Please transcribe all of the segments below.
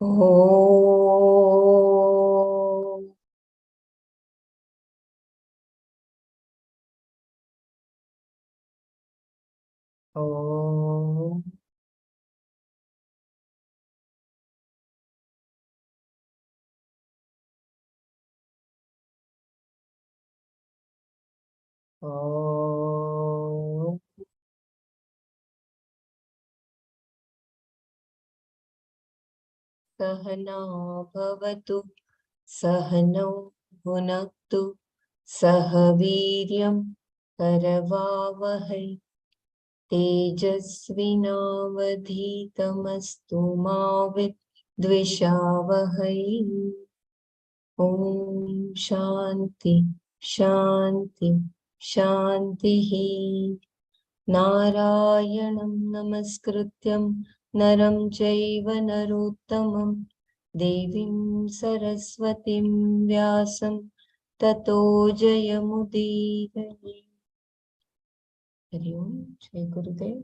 ॐ ॐ ॐ सहना भवतु सहनौ भुनक्तु सह वीर्यं करवावहै तेजस्विनावधीतमस्तु मा विद्विषावहै। ॐ शान्ति शान्ति शान्तिः। नारायणं नमस्कृत्यं नरं चैव नरोत्तमं देवीं सरस्वतीं व्यासं ततो जयमुदीरये। हरि ओम श्री गुरुदेव।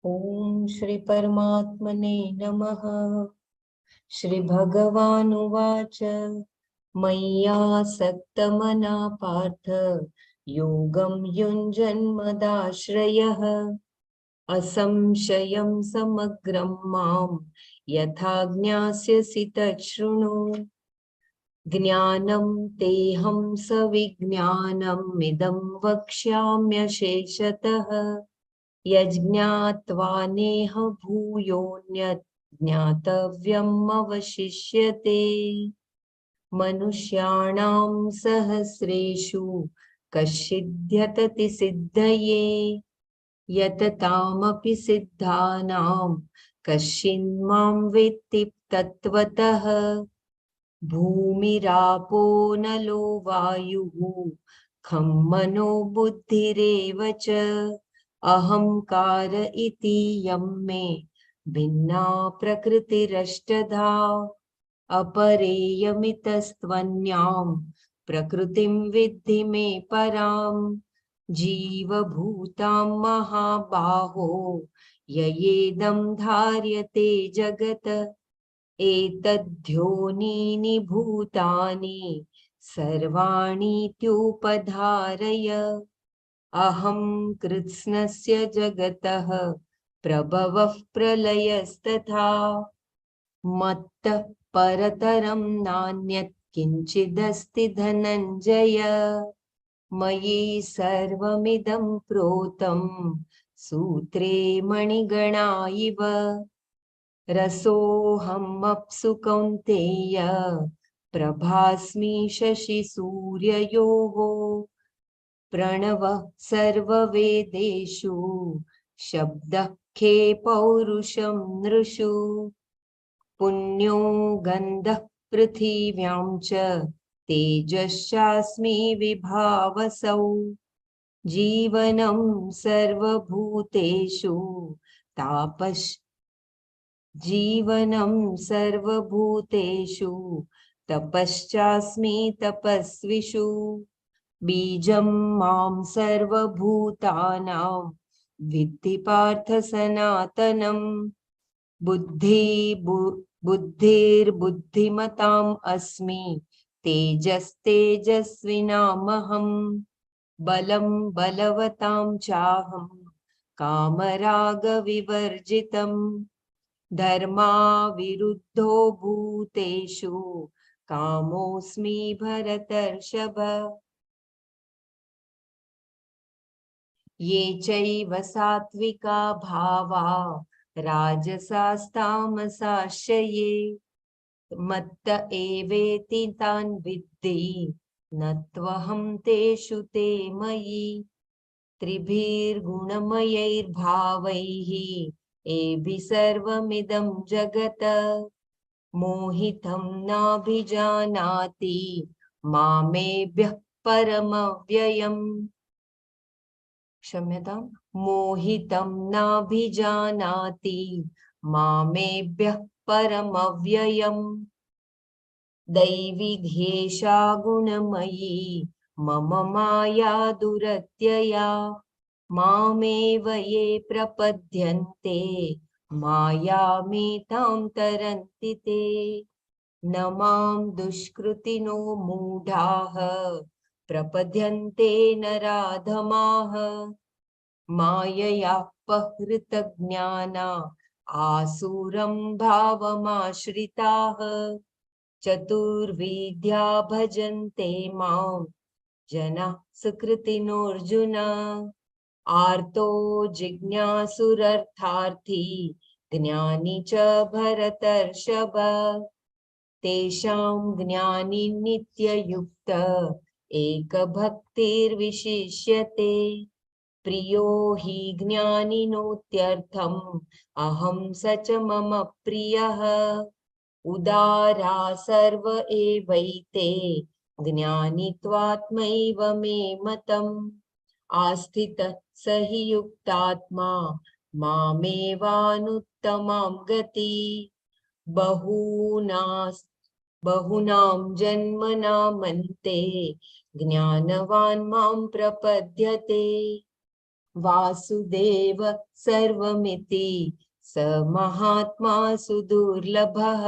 ओम श्री परमात्मने नमः। श्री भगवानुवाच मय्यासक्तमना पार्थ योगं युञ्जन्मदाश्रयः असंशयं समग्रं मां यथा ज्ञास्यसि तच्छृणु। ज्ञानं तेहं सविज्ञानम् इदं वक्ष्याम्यशेषतः यज्ञात्वा नेह भूयोऽन्यत् ज्ञातव्यम् अवशिष्यते। मनुष्याणां सहस्रेषु कश्चिद्यतति सिद्धये यततामपि सिद्धानां कश्चिन्मां वेत्ति तत्त्वतः। भूमिरापो नलो वायुः खं मनो बुद्धिरेव च अहंकार इति यं मे भिन्ना प्रकृतिरष्टधा अपरेयमितस्त्वन्यां प्रकृतिं विद्धि मे परां। जीवभूतां महाबाहो ययेदं धार्यते जगत् एतद्योनीनि भूतानि सर्वाणीत्युपधारय। अहं कृत्स्नस्य जगतः प्रभवः प्रलयस्तथा मत्तः परतरं नान्यत् किञ्चिदस्ति धनञ्जय। मयि सर्वमिदं प्रोतं सूत्रे मणिगणा इव रसोऽहमप्सु कौन्तेय प्रभास्मि शशिसूर्ययोः। प्रणवः सर्ववेदेषु शब्दः खे पौरुषं नृषु। पुण्यो गन्धः पृथिव्यां च तेजश्चास्मि विभावसौ। जीवनं सर्वभूतेषु जीवनं सर्वभूतेषु तपश्चास्मि तपस्विषु। बीजं मां सर्वभूतानां विद्धि पार्थ सनातनम्। बुद्धिर्बुद्धिमताम् अस्मि तेजस्तेजस्विनामहम्। बलं बलवतां चाहं कामरागविवर्जितम्। धर्माविरुद्धो भूतेषु कामोऽस्मि भरतर्षभ। ये चैव सात्विका भावा राजसास्तामसाश्च ये मत्त एवेति तान् विद्धि न त्वहं तेषु ते मयि। त्रिभिर्गुणमयैर्भावैः एभिः सर्वमिदं जगत् मोहितं नाभिजानाति मामेभ्यः परमव्ययम्। क्षम्यतां मोहितं नाभिजानाति मामेभ्यः परमव्ययम्। दैवी ध्येषा गुणमयी मम माया दुरत्यया मामेव ये प्रपद्यन्ते मायामेतां तरन्ति ते। न मां दुष्कृतिनो मूढाः प्रपद्यन्ते नराधमाः माययापहृतज्ञाना आसुरं भावमाश्रिताः चतुर्विद्या भजन्ते मां जनः सुकृतिनोऽर्जुन आर्तो जिज्ञासुरर्थार्थी ज्ञानी च भरतर्षभ तेषां ज्ञानी नित्ययुक्त एकभक्तिर्विशिष्यते प्रियो हि ज्ञानिनोत्यर्थम् अहं स च मम प्रियः उदारा सर्व एवैते ज्ञानित्वात्मैव मे मतम् आस्थितः स हि युक्तात्मा मामेवानुत्तमां गति बहुनां जन्मनामन्ते ज्ञानवान् मां प्रपद्यते वासुदेव सर्वमिति स महात्मा सुदुर्लभः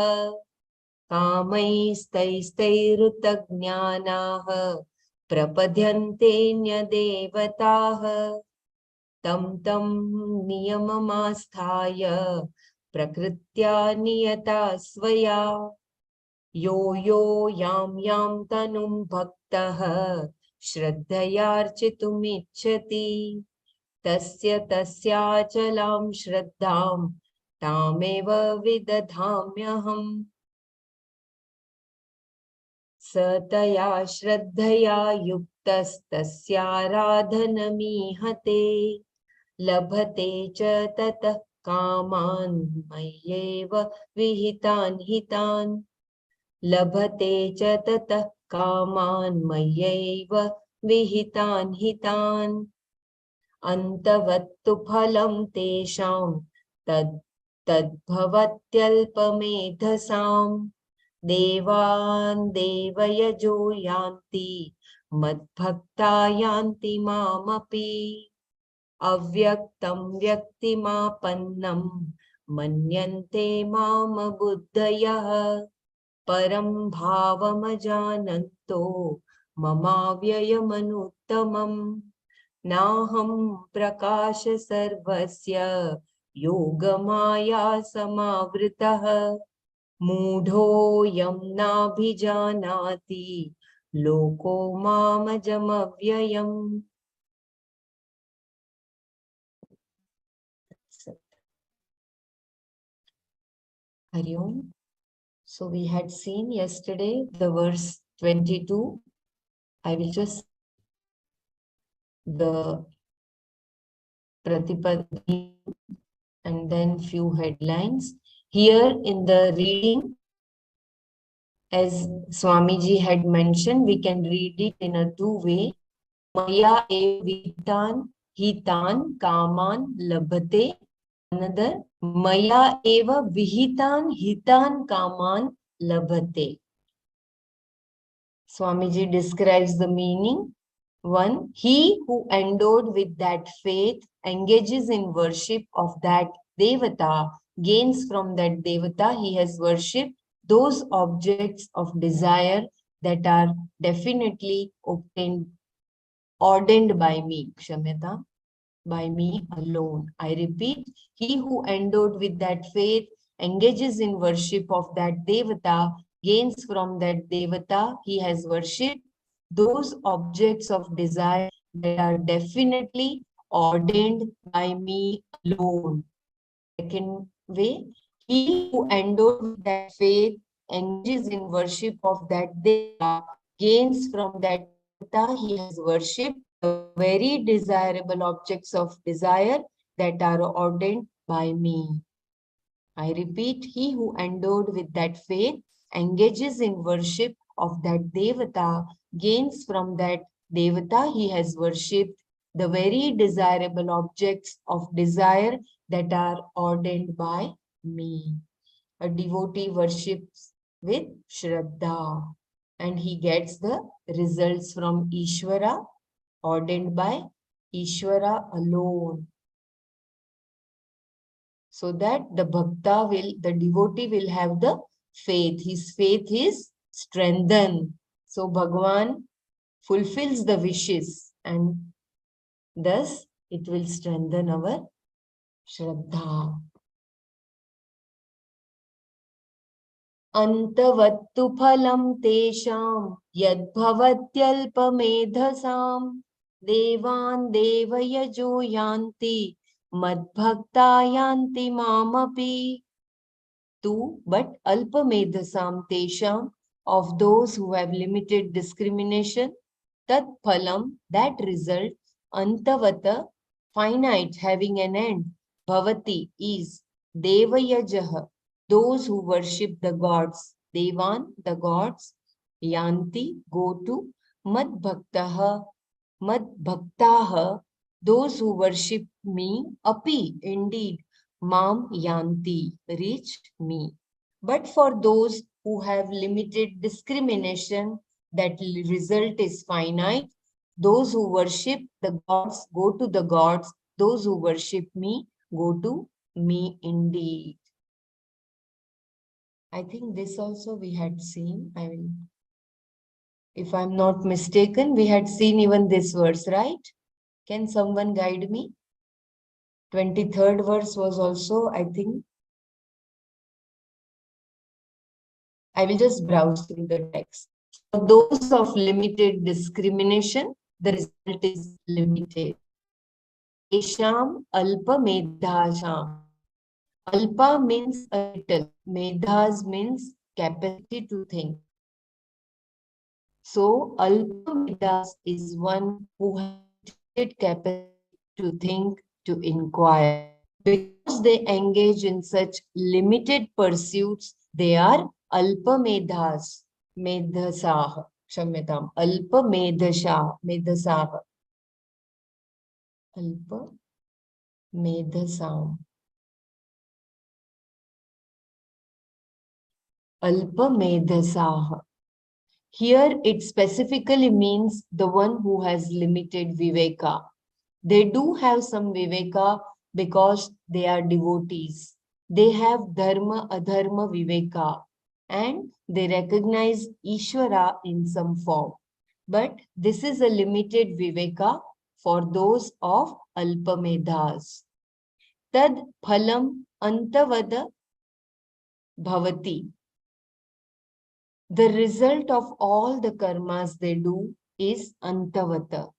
कामैस्तैस्तैरुतज्ञानाः प्रपद्यन्तेऽन्यदेवताः तं नियममास्थाय प्रकृत्या नियता स्वया यो यां तनुं भक्तः श्रद्धयार्चितुमिच्छति तस्याचलां श्रद्धां तामेव विदधाम्यहम् स तया श्रद्धया युक्तस्तस्याराधनमीहते लभते च ततः कामान् मय्येव विहितान् हितान् लभते च ततः कामान् मय्यैव विहितान् हितान् अन्तवत्तु फलं तेषां तद्भवत्यल्पमेधसाम् देवान् देवयजो यान्ति मद्भक्ता यान्ति मामपि अव्यक्तं व्यक्तिमापन्नं मन्यन्ते माम बुद्धयः परं भावमजानन्तो ममाव्ययमनुत्तमम् नाहं प्रकाश सर्वस्य योगमाया समावृतः मूढोऽयं नाभिजानाति लोको मामजमव्ययम् Hari Om. So we had seen yesterday the verse 22. I will just the Pratipadi and then few headlines. Here in the reading, as Swamiji had mentioned, we can read it in a two-way. Maya evitan hitan kaman labhate. Another, Maya eva vihitan hitan kaman labhate. Swamiji describes the meaning. One, he who endowed with that faith engages in worship of that Devata, gains from that Devata he has worshipped those objects of desire that are definitely ordained by me, Kshamyata, by me alone. I repeat, he who endowed with that faith engages in worship of that Devata, gains from that Devata he has worshipped those objects of desire that are definitely ordained by me alone. Second way, he who endowed with that faith engages in worship of that Devata, gains from that Devata he has worshipped the very desirable objects of desire that are ordained by me. I repeat, he who endowed with that faith engages in worship of that Devata, gains from that Devata he has worshipped the very desirable objects of desire that are ordained by me. A devotee worships with Shraddha and he gets the results from Ishvara, ordained by Ishvara alone. so that the devotee will have the faith. His faith is strengthened. So Bhagavan fulfills the wishes and thus it will strengthen our Shraddha. Antavattu phalam tesham yadbhavatyalpamedhasam devan devayajo yanti madbhakta yanti mamapi. But alpamedhasam tesham, of those who have limited discrimination, tat phalam, that result, antavata, finite, having an end, bhavati, is devayajah, those who worship the gods, devan, the gods, yanti, go to, madbhaktaha, madbhaktaha, those who worship me, api, indeed, mam yanti, reach me. But for those who have limited discrimination, that result is finite. Those who worship the gods go to the gods. Those who worship me go to me indeed. I think this also we had seen. If I'm not mistaken, we had seen even this verse, right? Can someone guide me? 23rd verse was also, I think. I will just browse through the text. For those of limited discrimination, the result is limited. Tesham alpa medhasham. Alpa means a little. Medhas means capacity to think. So, alpa medhas is one who has limited capacity to think, to inquire. Because they engage in such limited pursuits, they are alpa medhas. Medhasah. Kshamyatam. Alpa medhasah. Alpa medhasam. Alpa medhasah. Here it specifically means the one who has limited viveka. They do have some viveka because they are devotees. They have dharma, adharma viveka and they recognize Ishvara in some form. But this is a limited viveka for those of alpamedhas. Tad phalam antavada bhavati. The result of all the karmas they do is antavata.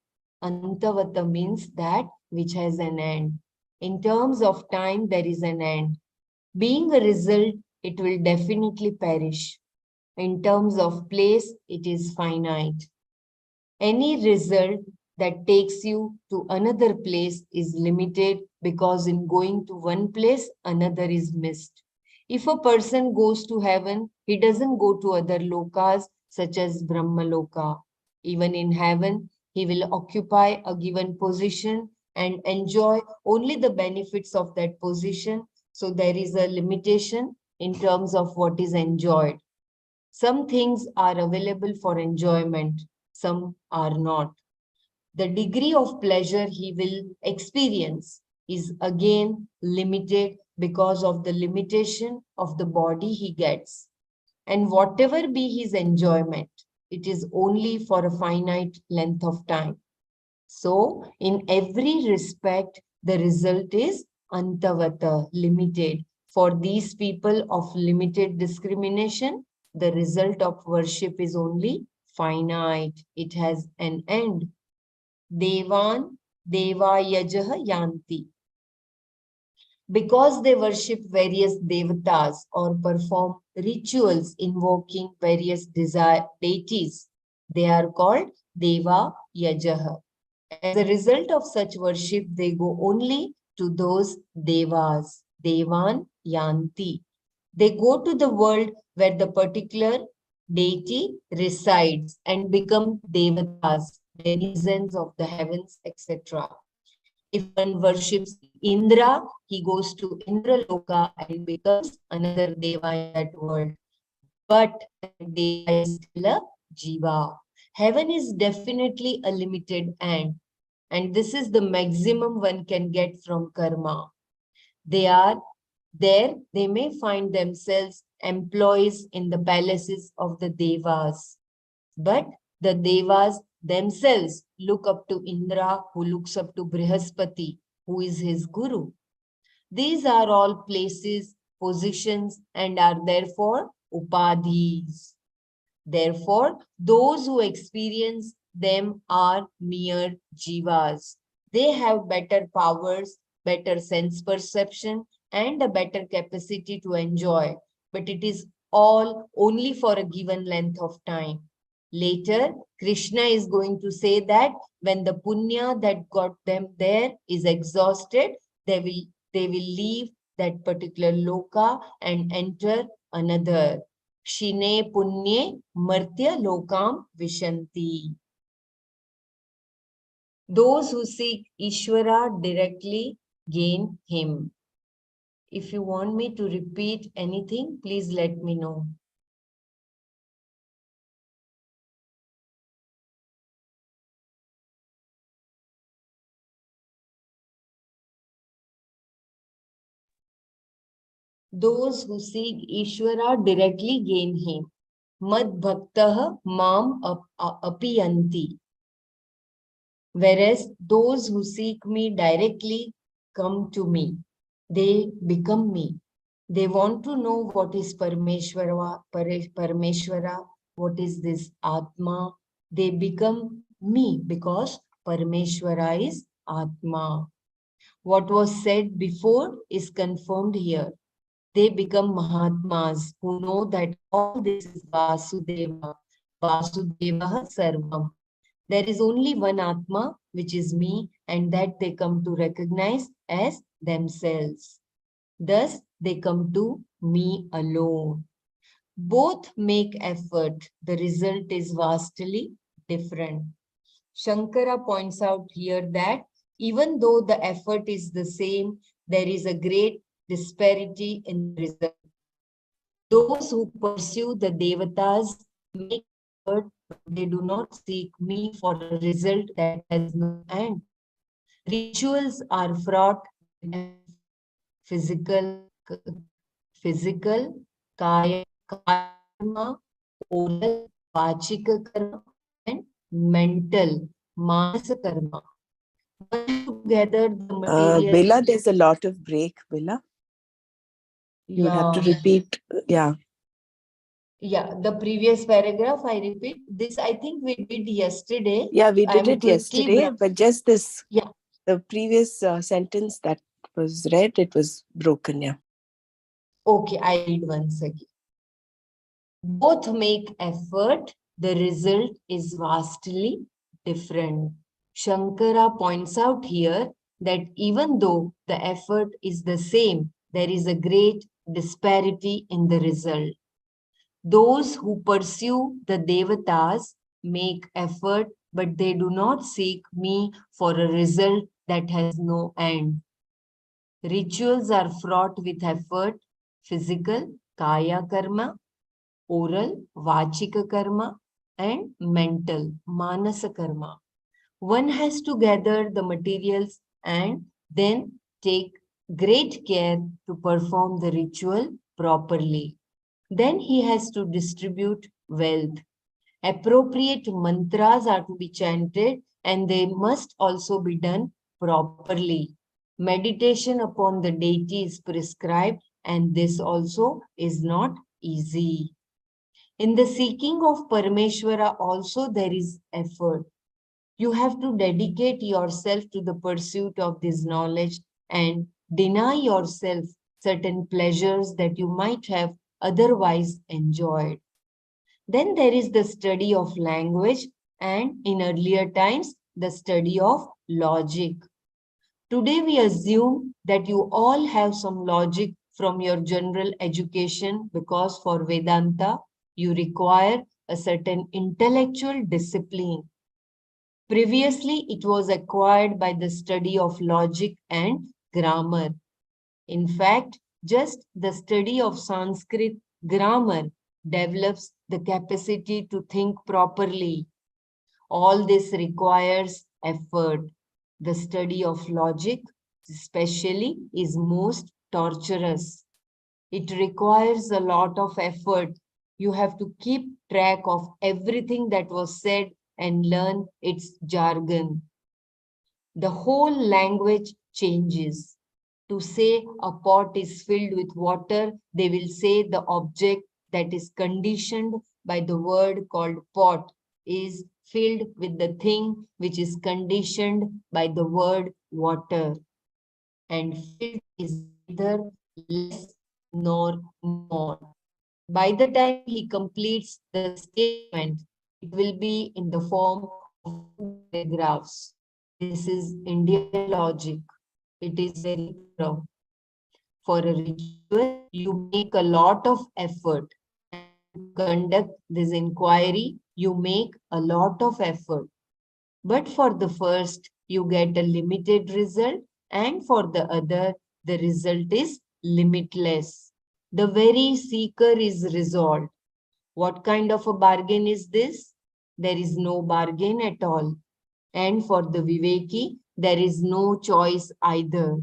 Antavata means that which has an end. In terms of time, there is an end. Being a result, it will definitely perish. In terms of place, it is finite. Any result that takes you to another place is limited because in going to one place, another is missed. If a person goes to heaven, he doesn't go to other lokas such as Brahma Loka. Even in heaven, he will occupy a given position and enjoy only the benefits of that position. So there is a limitation in terms of what is enjoyed. Some things are available for enjoyment, some are not. The degree of pleasure he will experience is again limited because of the limitation of the body he gets. And whatever be his enjoyment, it is only for a finite length of time. So, in every respect, the result is antavata, limited. For these people of limited discrimination, the result of worship is only finite. It has an end. Devan Devayajah Yanti. Because they worship various devatas or perform rituals invoking various deities, they are called Deva Yajah. As a result of such worship, they go only to those devas, Devan Yanti. They go to the world where the particular deity resides and become devatas, denizens of the heavens, etc. If one worships Indra, he goes to Indra Loka and becomes another deva in that world. But that deva is still a jiva. Heaven is definitely a limited end. And this is the maximum one can get from karma. They are There they may find themselves employees in the palaces of the Devas. But the Devas themselves look up to Indra, who looks up to Brihaspati, who is his guru. These are all places, positions, and are therefore upadhis. Therefore, those who experience them are mere jivas. They have better powers, better sense perception, and a better capacity to enjoy. But it is all only for a given length of time. Later, Krishna is going to say that when the punya that got them there is exhausted, they will leave that particular loka and enter another. Shine punye martya lokam vishanti. Those who seek Ishvara directly gain him. If you want me to repeat anything, please let me know. Those who seek Ishvara directly gain him. Mad bhaktah mam apiyanti. Whereas those who seek me directly come to me. They become me. They want to know what is Parameshwara, what is this Atma. They become me because Parameshwara is Atma. What was said before is confirmed here. They become Mahatmas who know that all this is Vasudeva. Vasudeva Sarvam. There is only one Atma, which is me, and that they come to recognize as themselves. Thus, they come to me alone. Both make effort. The result is vastly different. Shankara points out here that even though the effort is the same, there is a great disparity in the result. Those who pursue the devatas make effort, but they do not seek me for a result that has no end. Rituals are fraught with physical, physical, kaya karma, oral, vachika karma, and mental, manasa karma. Together the material. Bella, there's a lot of break, Bella. You would have to repeat. Yeah. Yeah, the previous paragraph, I repeat. This, I think we did yesterday. Yeah, we did it yesterday, but just this, yeah, the previous sentence that was read, it was broken, yeah. Okay, I read once again. Both make effort, the result is vastly different. Shankara points out here that even though the effort is the same, there is a great disparity in the result. Those who pursue the devatas make effort, but they do not seek me for a result that has no end. Rituals are fraught with effort, physical, kaya karma, oral, vachika karma, and mental, manasa karma. One has to gather the materials and then take great care to perform the ritual properly. Then he has to distribute wealth. Appropriate mantras are to be chanted and they must also be done properly. Meditation upon the deity is prescribed and this also is not easy. In the seeking of Parameshwara also there is effort. You have to dedicate yourself to the pursuit of this knowledge and deny yourself certain pleasures that you might have otherwise enjoyed. Then there is the study of language and in earlier times, the study of logic. Today we assume that you all have some logic from your general education because for Vedanta, you require a certain intellectual discipline. Previously, it was acquired by the study of logic and grammar. In fact, just the study of Sanskrit grammar develops the capacity to think properly. All this requires effort. The study of logic, especially, is most torturous. It requires a lot of effort. You have to keep track of everything that was said and learn its jargon. The whole language changes. To say a pot is filled with water, they will say the object that is conditioned by the word called pot is filled with the thing which is conditioned by the word water. And filled is neither less nor more. By the time he completes the statement, it will be in the form of two paragraphs. This is Indian logic. It is very thorough. For a ritual, you make a lot of effort. And to conduct this inquiry, you make a lot of effort. But for the first, you get a limited result, and for the other, the result is limitless. The very seeker is resolved. What kind of a bargain is this? There is no bargain at all. And for the Viveki, there is no choice either.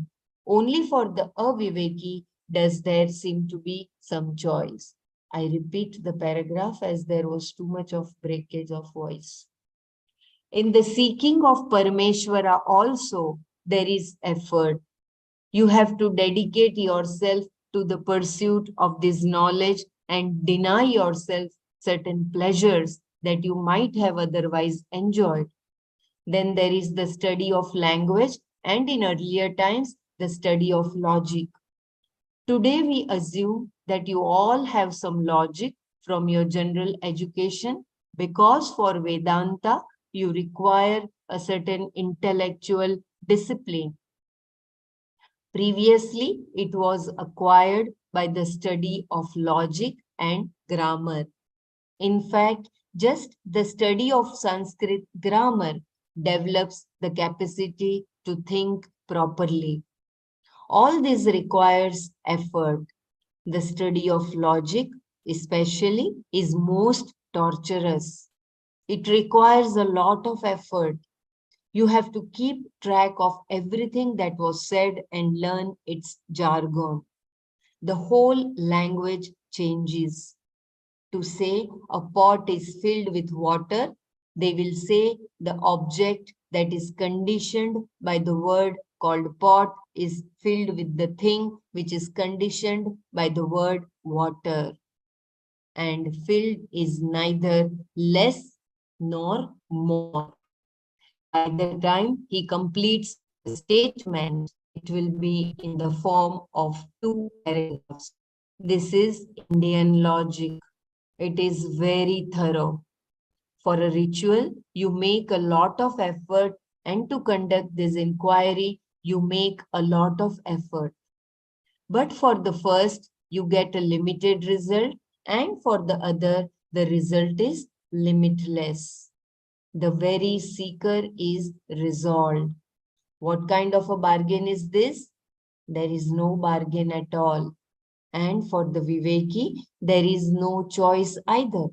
Only for the Aviveki does there seem to be some choice. I repeat the paragraph as there was too much of breakage of voice. In the seeking of Parameshwara also, there is effort. You have to dedicate yourself to the pursuit of this knowledge and deny yourself certain pleasures that you might have otherwise enjoyed. Then there is the study of language, and in earlier times, the study of logic. Today, we assume that you all have some logic from your general education because for Vedanta, you require a certain intellectual discipline. Previously, it was acquired by the study of logic and grammar. In fact, just the study of Sanskrit grammar develops the capacity to think properly. All this requires effort. The study of logic, especially, is most torturous. It requires a lot of effort. You have to keep track of everything that was said and learn its jargon. The whole language changes. To say a pot is filled with water, they will say the object that is conditioned by the word called pot is filled with the thing which is conditioned by the word water. And filled is neither less nor more. By the time he completes the statement, it will be in the form of two paragraphs. This is Indian logic. It is very thorough. For a ritual, you make a lot of effort, and to conduct this inquiry, you make a lot of effort. But for the first, you get a limited result, and for the other, the result is limitless. The very seeker is resolved. What kind of a bargain is this? There is no bargain at all. And for the Viveki, there is no choice either.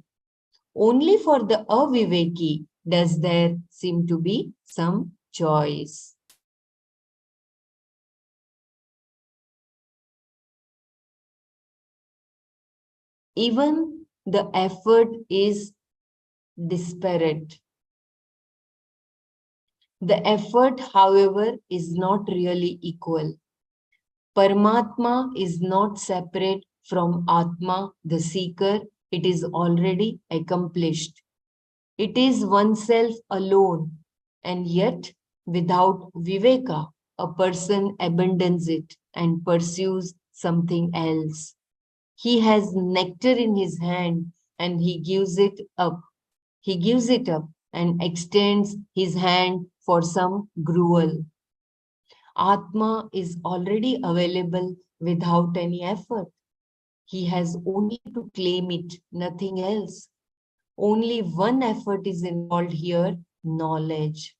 Only for the Aviveki does there seem to be some choice. Even the effort is disparate. The effort, however, is not really equal. Paramatma is not separate from Atma, the seeker. It is already accomplished. It is oneself alone, and yet without viveka, a person abandons it and pursues something else. He has nectar in his hand and he gives it up. He gives it up and extends his hand for some gruel. Atma is already available without any effort. He has only to claim it, nothing else. Only one effort is involved here, knowledge.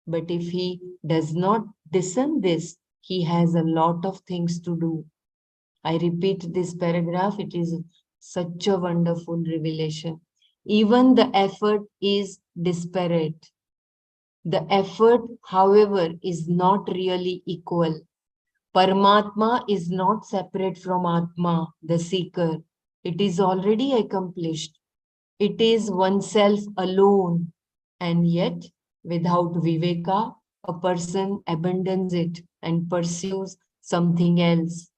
But if he does not discern this, he has a lot of things to do. I repeat this paragraph, it is such a wonderful revelation. Even the effort is disparate. The effort, however, is not really equal. Paramatma is not separate from Atma, the seeker. It is already accomplished. It is oneself alone. And yet, without Viveka, a person abandons it and pursues something else.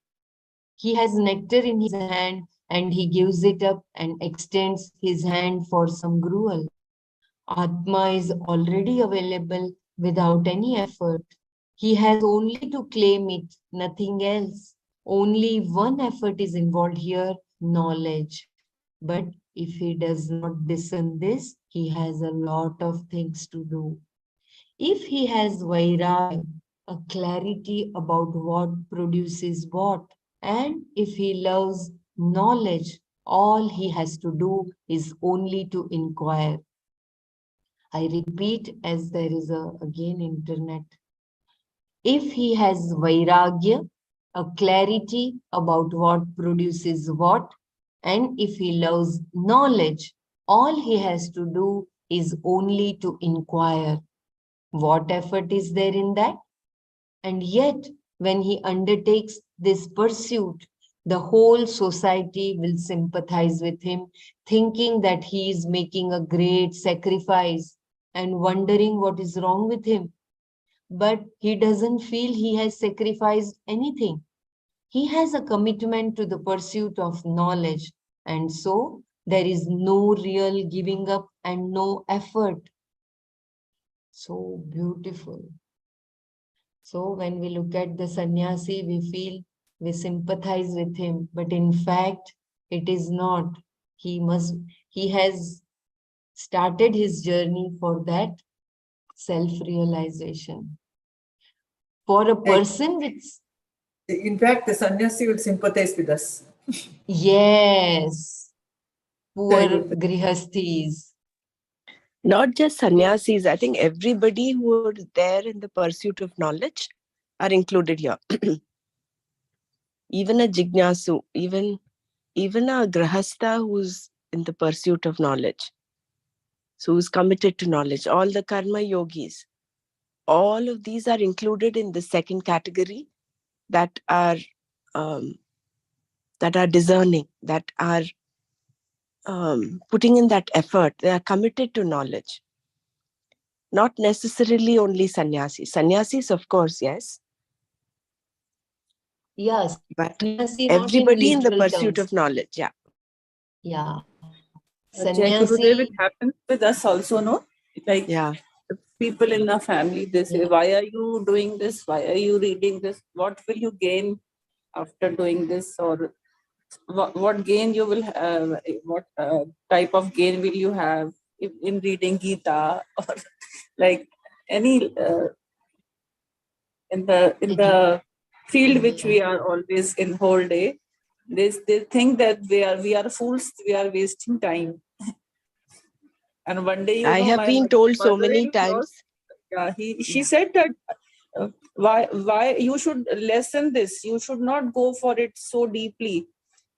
He has nectar in his hand and he gives it up and extends his hand for some gruel. Atma is already available without any effort. He has only to claim it, nothing else. Only one effort is involved here, knowledge. But if he does not discern this, he has a lot of things to do. If he has vairagya, a clarity about what produces what, and if he loves knowledge, all he has to do is only to inquire. I repeat, as there is again internet. If he has vairagya, a clarity about what produces what, and if he loves knowledge, all he has to do is only to inquire. What effort is there in that? And yet, when he undertakes this pursuit, the whole society will sympathize with him, thinking that he is making a great sacrifice and wondering what is wrong with him. But he doesn't feel he has sacrificed anything. He has a commitment to the pursuit of knowledge. And so there is no real giving up and no effort. So beautiful. So when we look at the sannyasi, we feel we sympathize with him, but in fact, it is not. He has started his journey for that self-realization. For a person with, in fact, the sannyasi will sympathize with us. yes, poor grihasthis. Not just sannyasis, I think everybody who is there in the pursuit of knowledge are included here. Even a jignasu, even a grahastha who's in the pursuit of knowledge, so who's committed to knowledge, all the karma yogis, all of these are included in the second category, that are discerning, that are putting in that effort. They are committed to knowledge. Not necessarily only sannyasis. Sannyasis, of course, yes. Yes, But sannyasi not in everybody in the literal pursuit terms. of knowledge, yeah. Yeah. Jai Gurudev, it Sannyasi, happens with us also, no? Like, Yeah. people in the family, they say, yeah. why are you doing this? Why are you reading this? What will you gain after doing this? Or what gain you will have? What type of gain will you have in reading Gita? Or like any in the field which we are always in whole day, they think that we are fools, we are wasting time. And one day, I have my been told so many mother-in-law, times. yeah, she said that why you should lessen this, you should not go for it so deeply.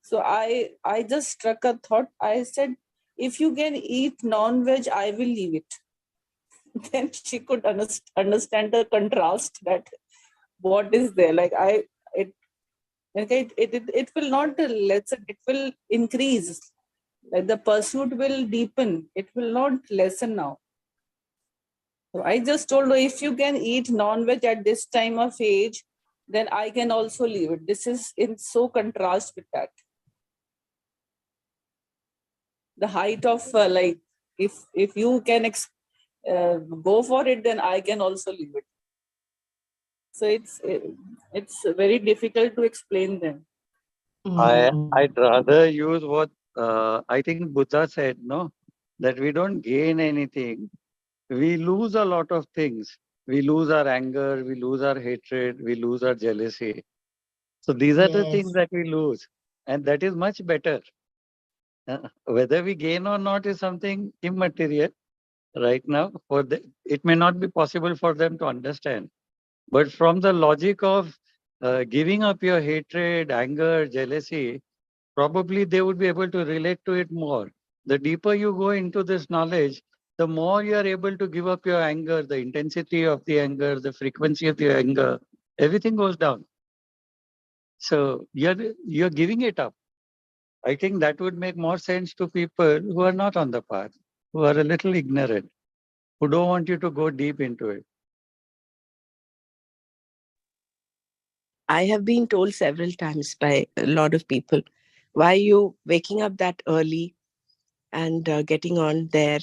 So I just struck a thought. I said, if you can eat non-veg, I will leave it. Then she could understand the contrast, that what is there. Like it will not lessen, it will increase. Like the pursuit will deepen, it will not lessen now. So I just told her, if you can eat non-veg at this time of age, then I can also leave it. This is in so contrast with that. The height of like, if you can go for it, then I can also leave it. So it's very difficult to explain them. I'd rather use what I think Buddha said, no, that we don't gain anything. We lose a lot of things. We lose our anger, we lose our hatred, we lose our jealousy. So these are the things that we lose. And that is much better. Whether we gain or not is something immaterial right now. It may not be possible for them to understand. But from the logic of giving up your hatred, anger, jealousy, probably they would be able to relate to it more. The deeper you go into this knowledge, the more you are able to give up your anger, the intensity of the anger, the frequency of the anger, everything goes down. So you're giving it up. I think that would make more sense to people who are not on the path, who are a little ignorant, who don't want you to go deep into it. I have been told several times by a lot of people, why are you waking up that early and getting on there?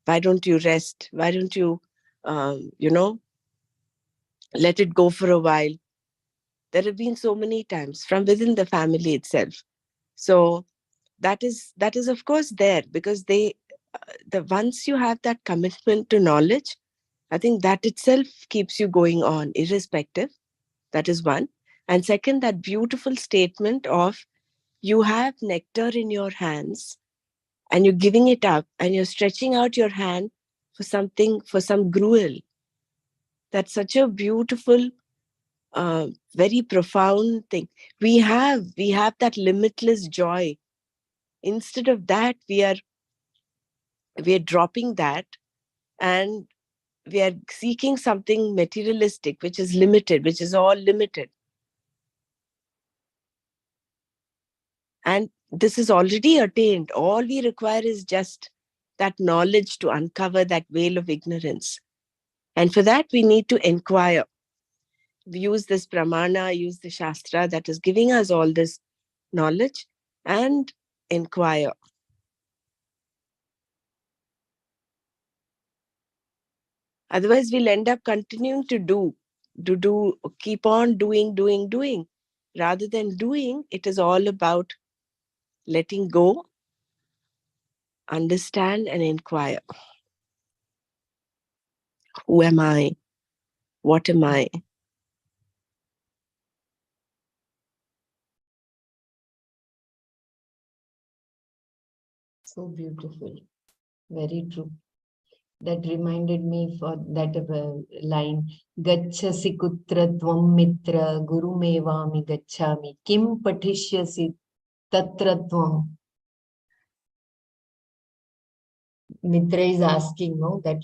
Why don't you rest? Why don't you, you know, let it go for a while? There have been so many times from within the family itself. So that is of course there, because the once you have that commitment to knowledge, I think that itself keeps you going on irrespective. That is one. And second, that beautiful statement of, you have nectar in your hands and you're giving it up and you're stretching out your hand for something, for some gruel. That's such a beautiful, very profound thing. We have that limitless joy. Instead of that, we are dropping that, and we are seeking something materialistic, which is limited, which is all limited. And this is already attained. All we require is just that knowledge to uncover that veil of ignorance. And for that, we need to inquire. We use this pramana, use the shastra that is giving us all this knowledge, and inquire. Otherwise, we'll end up continuing to keep on doing. Rather than doing, it is all about letting go, understand, and inquire. Who am I? What am I? So beautiful. Very true. That reminded me for that line, Gacchasi kutra tvam mitra gurumevami gacchami kim patishyasi tatra tvam. Mitra is asking, no, that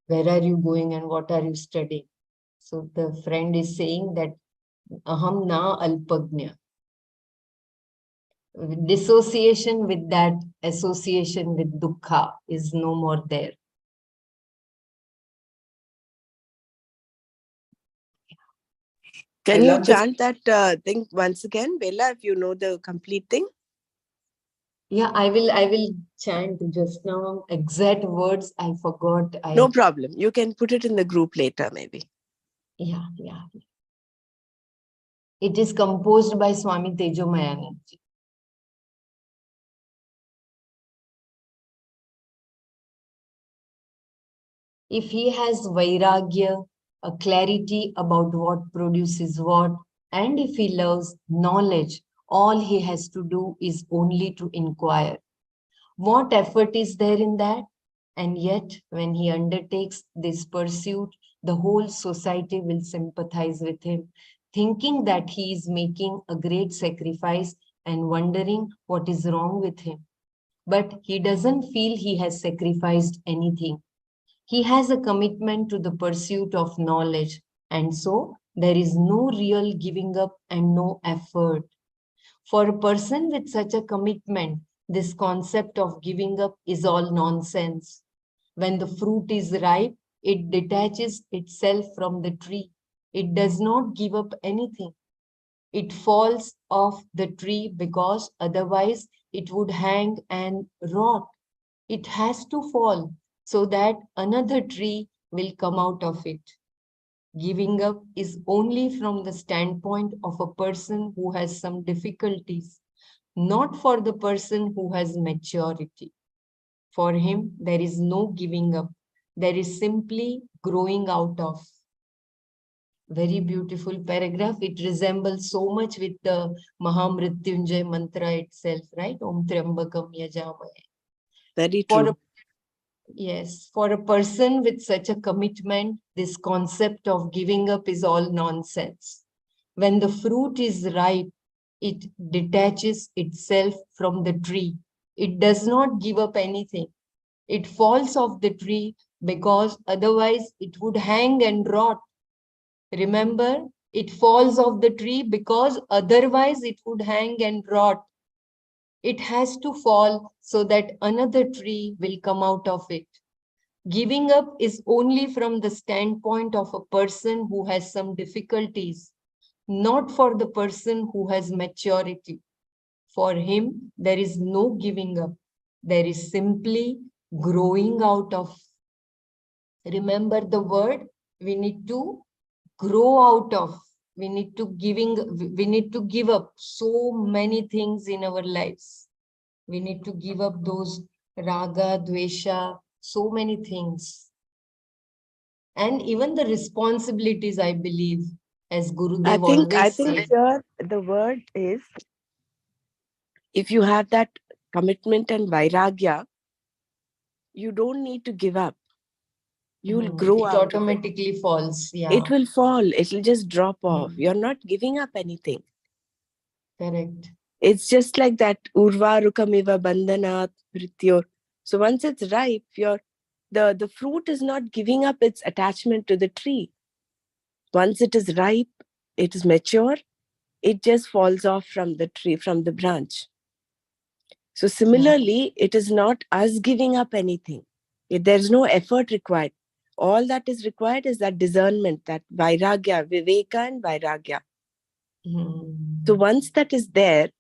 where are you going and what are you studying? So the friend is saying that aham na alpagnya. Dissociation with that association with dukkha is no more there. Can you chant that thing once again, Bella, if you know the complete thing? Yeah, I will chant just now. Exact words I forgot. No problem. You can put it in the group later, maybe. Yeah. It is composed by Swami Tejomayanand. If he has vairagya, a clarity about what produces what, and if he loves knowledge, all he has to do is only to inquire. What effort is there in that? And yet, when he undertakes this pursuit, the whole society will sympathize with him, thinking that he is making a great sacrifice and wondering what is wrong with him. But he doesn't feel he has sacrificed anything. He has a commitment to the pursuit of knowledge, and so there is no real giving up and no effort. For a person with such a commitment, this concept of giving up is all nonsense. When the fruit is ripe, it detaches itself from the tree. It does not give up anything. It falls off the tree because otherwise it would hang and rot. It has to fall so that another tree will come out of it. Giving up is only from the standpoint of a person who has some difficulties, not for the person who has maturity. For him, there is no giving up. There is simply growing out of. Very beautiful paragraph. It resembles so much with the Mahamrityunjay mantra itself, right? Om Triambakam Yajamaya. Very true. Yes, for a person with such a commitment, this concept of giving up is all nonsense. When the fruit is ripe, it detaches itself from the tree. It does not give up anything. It falls off the tree because otherwise it would hang and rot. Remember, It falls off the tree because otherwise it would hang and rot. It has to fall so that another tree will come out of it. Giving up is only from the standpoint of a person who has some difficulties, not for the person who has maturity. For him, there is no giving up. There is simply growing out of. Remember the word, we need to grow out of. We need to give up so many things in our lives. We need to give up those raga, dvesha, so many things. And even the responsibilities, I believe, as Gurudev I always think said. here the word is, if you have that commitment and vairagya, you don't need to give up. You will grow It out of it. automatically falls. Yeah, It will fall. It will just drop off. Mm. You're not giving up anything. Correct. It's just like that urvarukamiva bandhanat prityor. So once it's ripe, the fruit is not giving up its attachment to the tree. Once it is ripe, it is mature, it just falls off from the tree, from the branch. So similarly, it is not us giving up anything. There's no effort required. All that is required is that discernment, that vairagya, viveka and vairagya. So once that is there,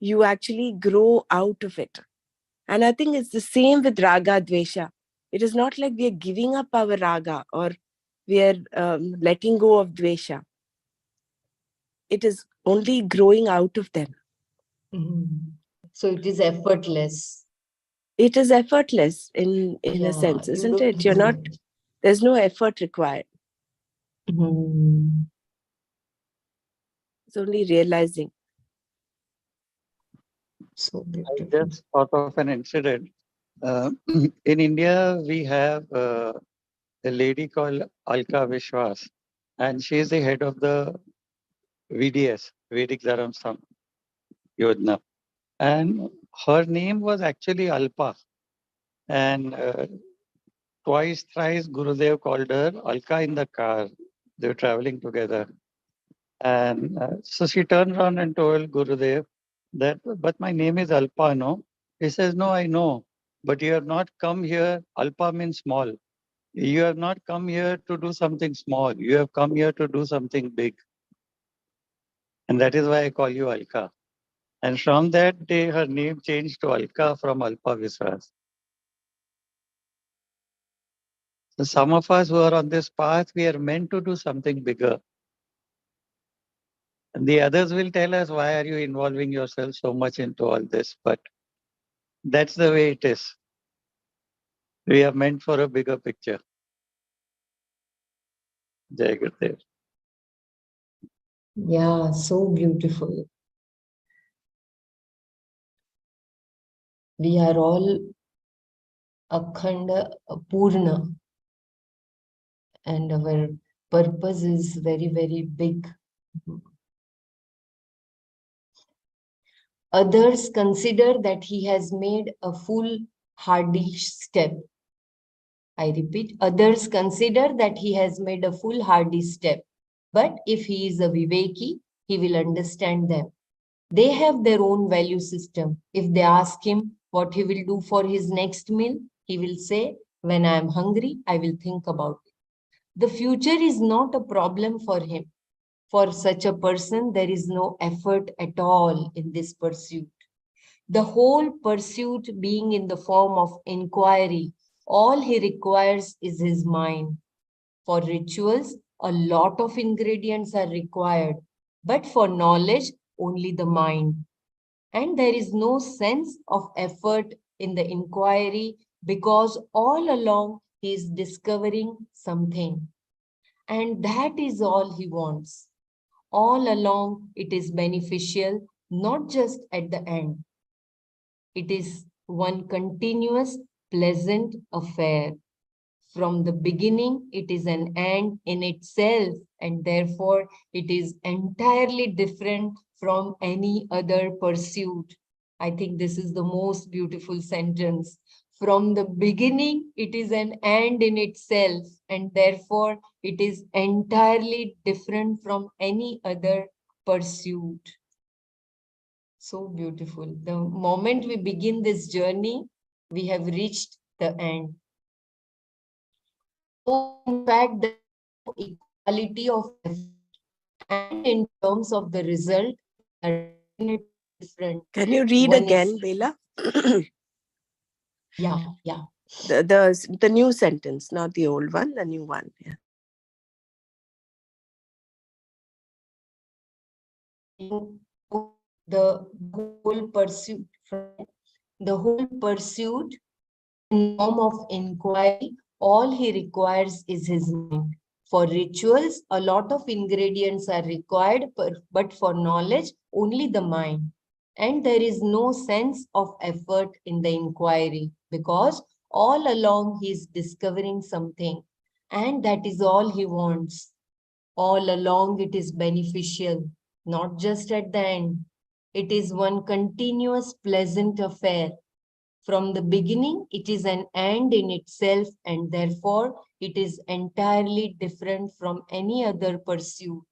you actually grow out of it. And I think it's the same with raga, dvesha. It is not like we are giving up our raga or we are letting go of dvesha. It is only growing out of them. So it is effortless. It is effortless in a sense, isn't it? There's no effort required. It's only realizing. So I beautiful. just thought of an incident. In India, we have a lady called Alka Vishwas, and she is the head of the VDS, Vedic Dharam Yojana. And her name was actually Alpa. And twice, thrice, Gurudev called her Alka in the car. They were traveling together. And so she turned around and told Gurudev that, but my name is Alpa, no? He says, no, I know. But you have not come here. Alpa means small. You have not come here to do something small. You have come here to do something big. And that is why I call you Alka. And from that day, her name changed to Alka from Alpa Viswas. So some of us who are on this path, we are meant to do something bigger. And the others will tell us, why are you involving yourself so much into all this? But that's the way it is. We are meant for a bigger picture. Jai Gurudev. Yeah, so beautiful. We are all Akhanda Purna, and our purpose is very, very big. Others consider that he has made a foolhardy step. I repeat, others consider that he has made a foolhardy step. But if he is a Viveki, he will understand them. They have their own value system. If they ask him what he will do for his next meal, he will say, when I am hungry, I will think about it. The future is not a problem for him. For such a person, there is no effort at all in this pursuit. The whole pursuit being in the form of inquiry, all he requires is his mind. For rituals, a lot of ingredients are required, but for knowledge, only the mind. And there is no sense of effort in the inquiry because all along he is discovering something. And that is all he wants. All along, it is beneficial, not just at the end. It is one continuous, pleasant affair. From the beginning, it is an end in itself, and therefore it is entirely different from any other pursuit. I think this is the most beautiful sentence. From the beginning, it is an and in itself, and therefore it is entirely different from any other pursuit. So beautiful. The moment we begin this journey, we have reached the end. So, in fact, there is no equality of effort, and in terms of the result, they are definitely different. Can you read One again, is, Bela? yeah. The new sentence, not the old one, the new one. Yeah. The whole pursuit, the whole pursuit and norm of inquiry, all he requires is his mind. For rituals, a lot of ingredients are required, but for knowledge, only the mind. And there is no sense of effort in the inquiry because all along he is discovering something, and that is all he wants. All along it is beneficial, not just at the end. It is one continuous pleasant affair. From the beginning, it is an end in itself, and therefore it is entirely different from any other pursuit.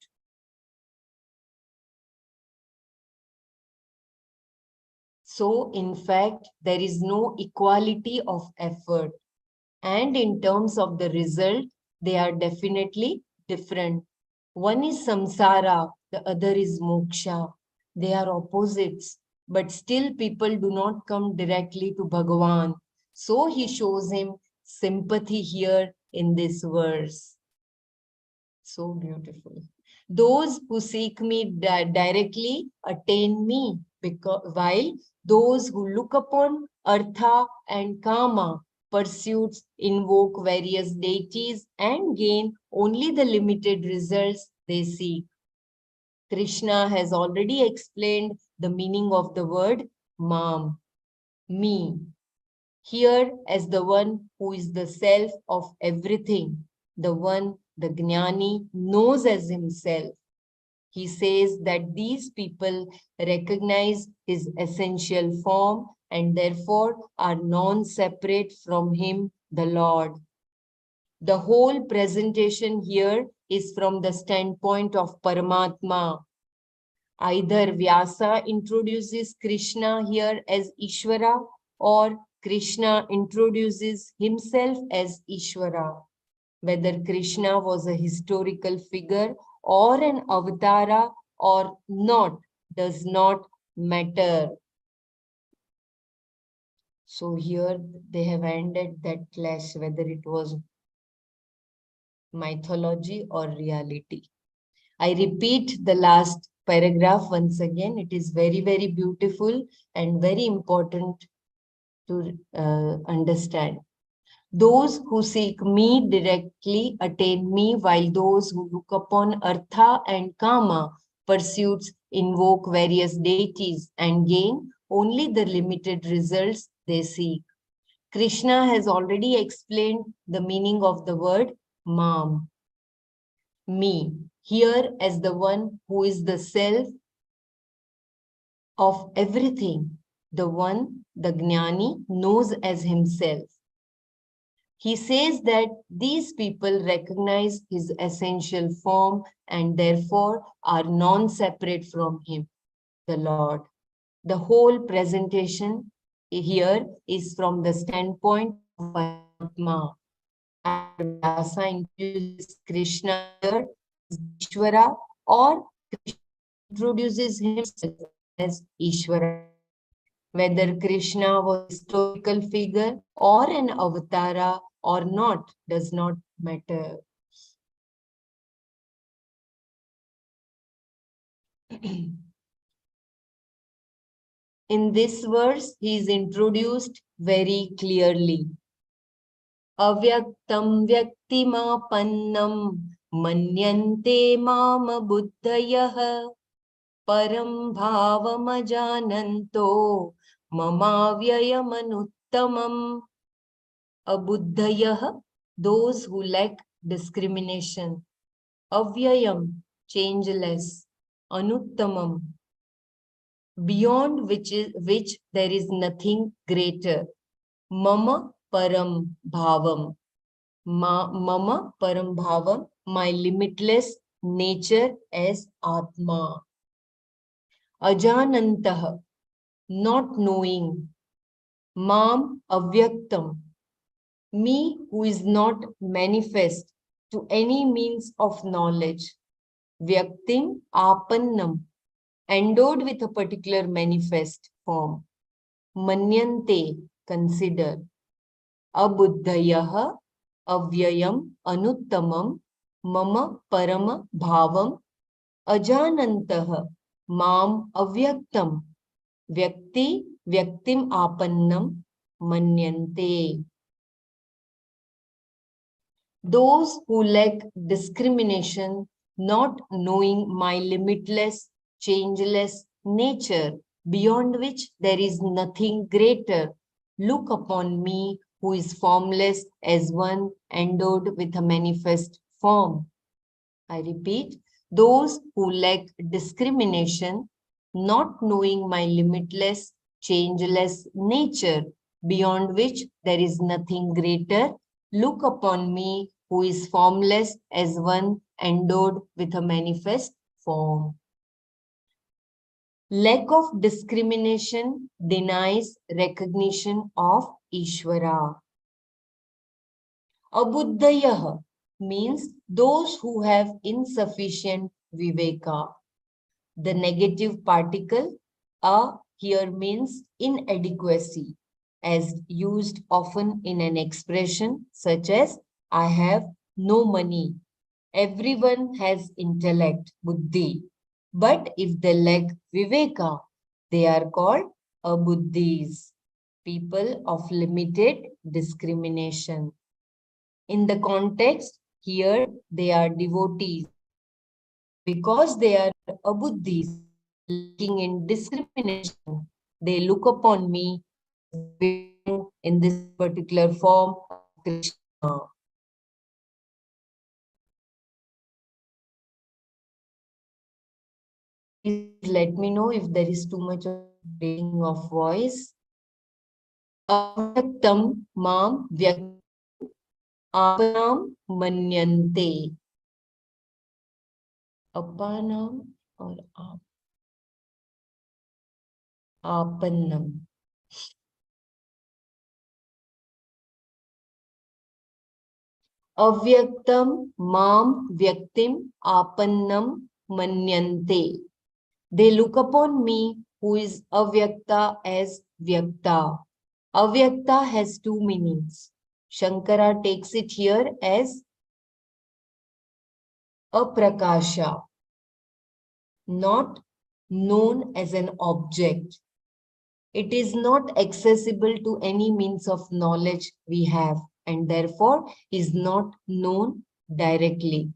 So, in fact, there is no equality of effort. And in terms of the result, they are definitely different. One is samsara, the other is moksha. They are opposites, but still people do not come directly to Bhagavan. So he shows him sympathy here in this verse. So beautiful. Those who seek me directly attain me, because while those who look upon artha and kama pursuits invoke various deities and gain only the limited results they seek. Krishna has already explained the meaning of the word mam, me, here as the one who is the self of everything, the one the Jnani knows as himself. He says that these people recognize his essential form and therefore are non-separate from him, the Lord. The whole presentation here is from the standpoint of Paramatma. Either Vyasa introduces Krishna here as Ishvara, or Krishna introduces himself as Ishvara. Whether Krishna was a historical figure or an avatara or not does not matter. So here they have ended that clash, whether it was mythology or reality. I repeat the last paragraph once again. It is very, very beautiful and very important to understand. Those who seek me directly attain me, while those who look upon artha and kama pursuits invoke various deities and gain only the limited results they seek. Krishna has already explained the meaning of the word mam, me, here as the one who is the self of everything, the one the Jnani knows as himself. He says that these people recognize his essential form and therefore are non-separate from him, the Lord. The whole presentation here is from the standpoint of Paramatma. Either Vyasa introduces Krishna here as Ishvara, or Krishna introduces himself as Ishvara. Whether Krishna was a historical figure or an avatara or not does not matter. In this verse, he is introduced very clearly. Avyaktam vyaktimapannam manyante mama buddhayah param bhavamajananto mamavyayamanutamam. Abuddhayah, those who lack discrimination. Avyayam, changeless. Anuttamam, beyond which there is nothing greater. Mama param bhavam. Mama param bhavam, my limitless nature as Atma. Ajanantah, not knowing. Mam avyaktam, me who is not manifest to any means of knowledge. Vyaktim apannam, endowed with a particular manifest form. Manyante, consider. Abuddhayaha, avyayam anuttamam, mama parama bhavam, ajanantah, mam avyaktam, vyakti vyaktim apannam, manyante. Those who lack discrimination, not knowing my limitless, changeless nature, beyond which there is nothing greater, look upon me who is formless as one endowed with a manifest form. I repeat, those who lack discrimination, not knowing my limitless, changeless nature, beyond which there is nothing greater, look upon me who is formless as one endowed with a manifest form. Lack of discrimination denies recognition of Ishvara. Abuddhayah means those who have insufficient viveka. The negative particle a here means inadequacy, as used often in an expression such as I have no money. Everyone has intellect, buddhi, but if they lack viveka, they are called abuddhis, people of limited discrimination. In the context, here they are devotees. Because they are abuddhis, lacking in discrimination, they look upon me in this particular form of Krishna. Please let me know if there is too much of breaking of voice. Avyaktam mam vyaktam apanam manyante. Apanam or apannam. Avyaktam mam vyaktim apannam manyante. They look upon me who is avyakta as vyakta. Avyakta has two meanings. Shankara takes it here as aprakasha, not known as an object. It is not accessible to any means of knowledge we have and therefore is not known directly.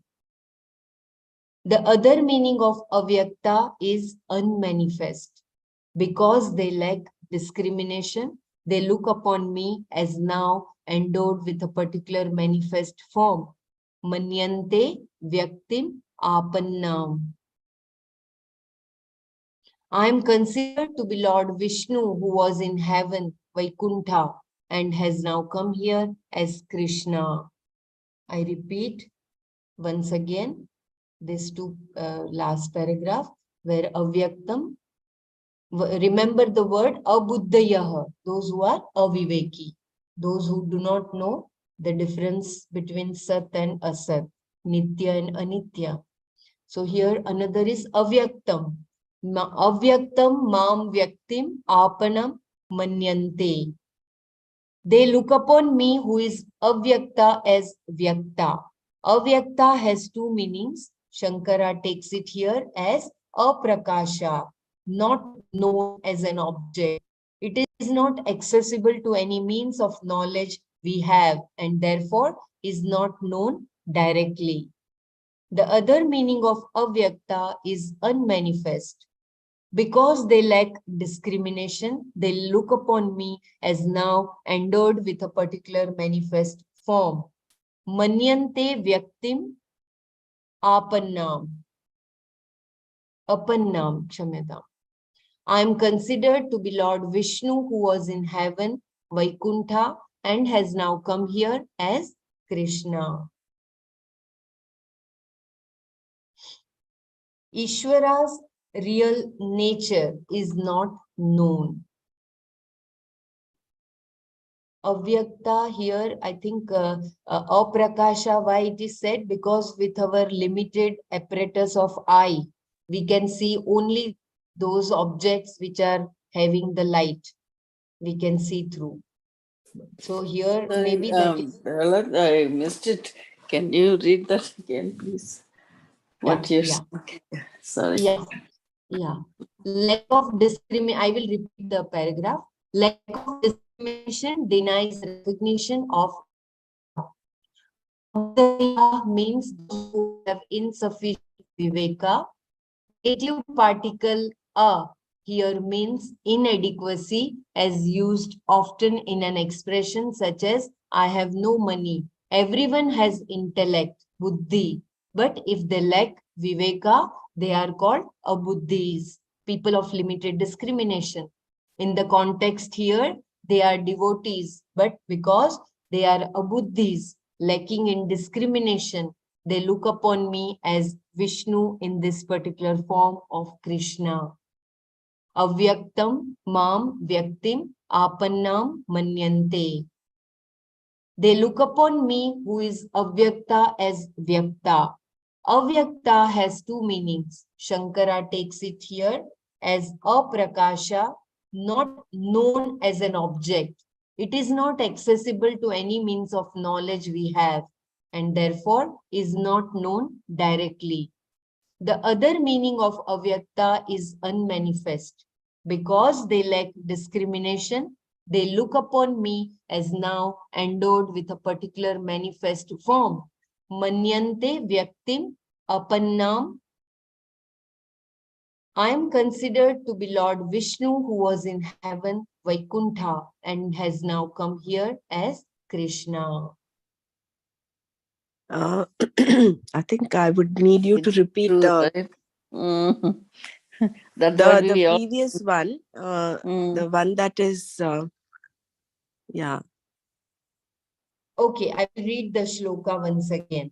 The other meaning of avyakta is unmanifest. Because they lack discrimination, they look upon me as now endowed with a particular manifest form. Manyante vyaktim apannam. I am considered to be Lord Vishnu who was in heaven, Vaikuntha, and has now come here as Krishna. I repeat once again this last paragraph where avyaktam. Remember the word abuddhayah, those who are aviveki, those who do not know the difference between sat and asat, nitya and anitya. So here another is avyaktam. Avyaktam mam vyaktim apanam manyante. They look upon me who is avyakta as vyakta. Avyakta has two meanings. Shankara takes it here as aprakasha, not known as an object. It is not accessible to any means of knowledge we have and therefore is not known directly. The other meaning of avyakta is unmanifest. Because they lack discrimination, they look upon me as now endowed with a particular manifest form. Manyante vyaktim apannam. Apannam, Kshamyata. I am considered to be Lord Vishnu who was in heaven, Vaikuntha, and has now come here as Krishna. Ishvara's real nature is not known. Avyakta here, I think aprakasha, why it is said? Because with our limited apparatus of eye, we can see only those objects which are having the light. We can see through. So here maybe that is... I missed it. Can you read that again, please? What you're saying? Sorry. Yes. Yeah. Lack of discrimination, I will repeat the paragraph. Lack of discrimination denies recognition of Viveka. Abdaya means those who have insufficient Viveka. Negative particle a here means inadequacy, as used often in an expression such as I have no money. Everyone has intellect, buddhi, but if they lack viveka, they are called abuddhis, people of limited discrimination. In the context here, they are devotees, but because they are abuddhis, lacking in discrimination, they look upon me as Vishnu in this particular form of Krishna. Avyaktam mam vyaktim apannam manyante. They look upon me who is avyakta as vyakta. Avyakta has two meanings. Shankara takes it here as aprakasha, not known as an object. It is not accessible to any means of knowledge we have, and therefore is not known directly. The other meaning of avyakta is unmanifest. Because they lack discrimination, they look upon me as now endowed with a particular manifest form. Manyante vyaktim apannam. I am considered to be Lord Vishnu who was in heaven, Vaikuntha, and has now come here as Krishna. I think I would need you to repeat True, the right? That's what the we all. previous one, the one that is, yeah. Okay, I will read the shloka once again.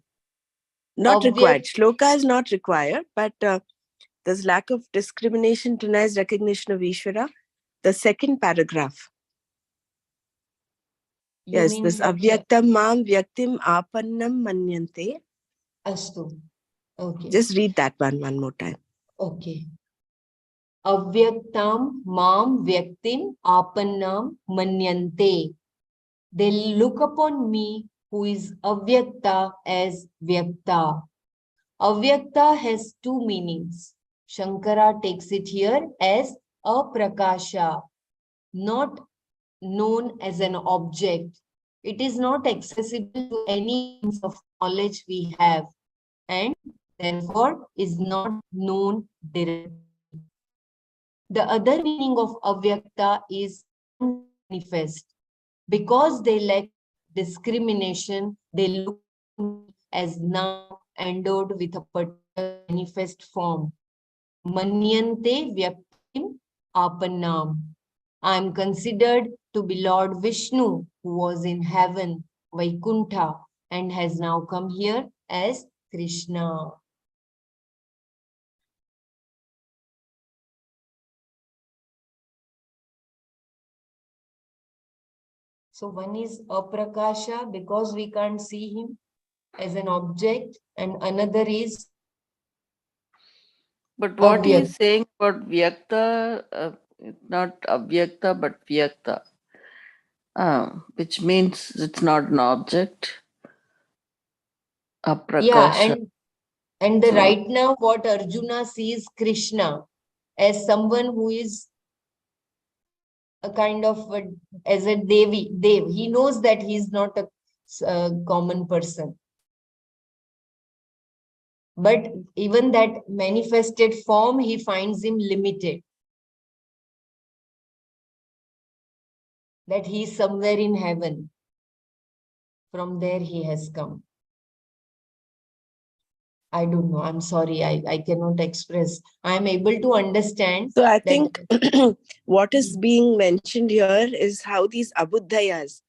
Not required. Shloka is not required, but there's lack of discrimination denies recognition of Ishvara. The second paragraph. Yes, this avyaktam mam vyaktim apannam manyante. Astu. Okay. Just read that one more time. Okay. Avyaktam mam vyaktim apannam manyante. They look upon me who is avyakta as vyakta. Avyakta has two meanings. Shankara takes it here as aprakasha, not known as an object. It is not accessible to any means of knowledge we have, and therefore is not known directly. The other meaning of avyakta is unmanifest. Because they lack discrimination, they look as now endowed with a particular manifest form. Manyante vyaktim apannam. I am considered to be Lord Vishnu, who was in heaven, Vaikuntha, and has now come here as Krishna. So one is aprakasha because we can't see him as an object, and another is But what he avyakta. is saying about vyakta, not avyakta but vyakta, which means it's not an object. Yeah, Aprakasha. and the So, right now what Arjuna sees Krishna as someone who is a kind of as a dev. He knows that he is not a common person. But even that manifested form, he finds him limited. That he is somewhere in heaven. From there he has come. I don't know. I'm sorry. I cannot express. I'm able to understand So I that. think what is being mentioned here is how these abuddhayas,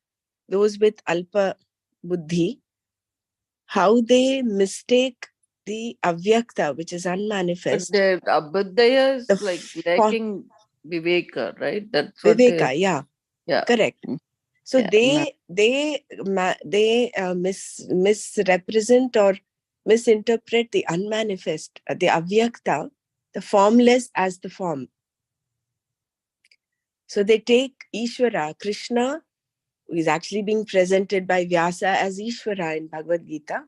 those with alpa buddhi, how they mistake the avyakta, which is But unmanifest, the Abhidhaya is the like form, lacking Viveka, right? That's what viveka, yeah, yeah. correct. So Yeah. they misrepresent or misinterpret the unmanifest, the avyakta, the formless as the form. So they take Ishvara, Krishna, who is actually being presented by Vyasa as Ishvara in Bhagavad Gita.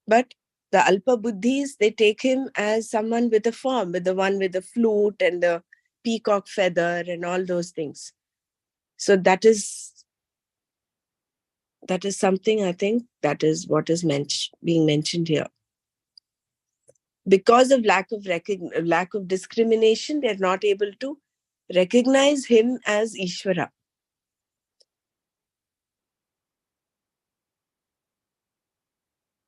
But the Alpa Buddhis, they take him as someone with a form, with the one with the flute and the peacock feather and all those things. So that is something, I think, that is what is being mentioned here. Because of lack of discrimination, they're not able to recognize him as Ishvara.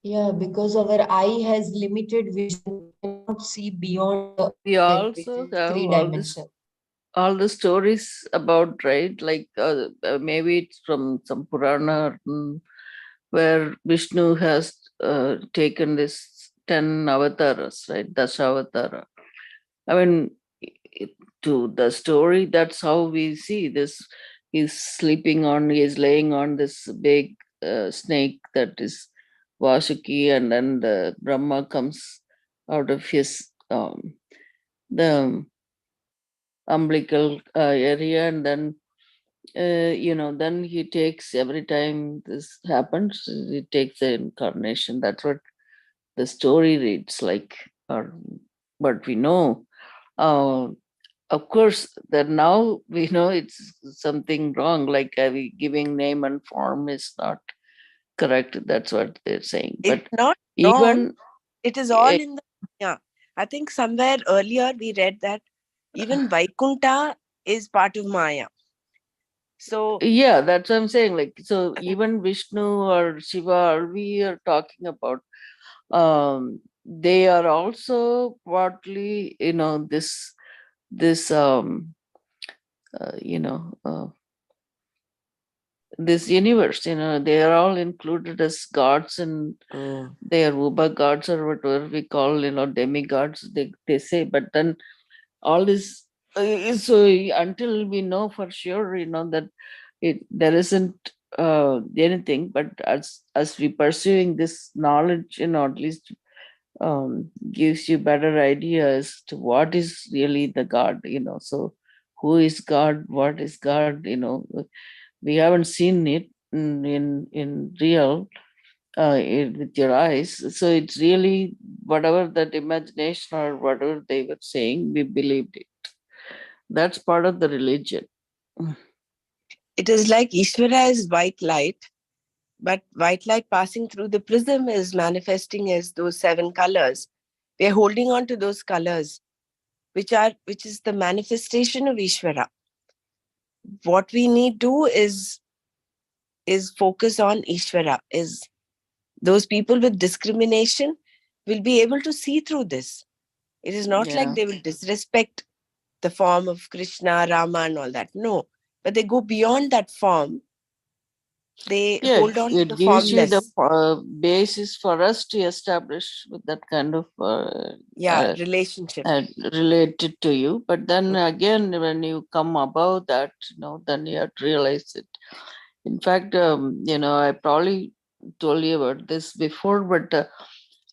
Yeah, because our eye has limited vision, we cannot see beyond the We object, which also is have three dimensional. all the stories about, right? Like maybe it's from some Purana where Vishnu has taken this 10 avatars, right? Dashavatara. I mean, to the story, that's how we see this. He's laying on this big snake that is Vasuki, and then the Brahma comes out of his the umbilical area, and then then he takes, every time this happens, he takes the incarnation. That's what the story reads like, or what we know. Uh, of course, that now we know it's something wrong, like giving name and form is not correct. That's what they're saying. It's But not wrong. even It is all in the, yeah. I think somewhere earlier we read that even Vaikunta is part of Maya. So yeah, that's what I'm saying. Like, so even Vishnu or Shiva, or we are talking about, they are also partly, this uh, you know uh, this universe, they are all included as gods, and they are uba gods, or whatever we call, demigods, they say. But then all this so until we know for sure, that there isn't anything, but as we pursuing this knowledge, at least gives you better idea as to what is really the God, so who is God, what is God, we haven't seen it in real, with your eyes. So it's really whatever that imagination or whatever they were saying, we believed it. That's part of the religion. it is like Ishvara is white light, but white light passing through the prism is manifesting as those 7 colors. We are holding on to those colors, which is the manifestation of Ishvara. What we need to is focus on Ishvara. Is those people with discrimination will be able to see through this. It is not like Yeah. they will disrespect the form of Krishna, Rama, and all that. No, but they go beyond that form. They Yeah, hold on to it the gives you the formless. basis for us to establish with that kind of Yeah, relationship. related to you. But then again, when you come above that, then you have to realize it. In fact, I probably told you about this before, but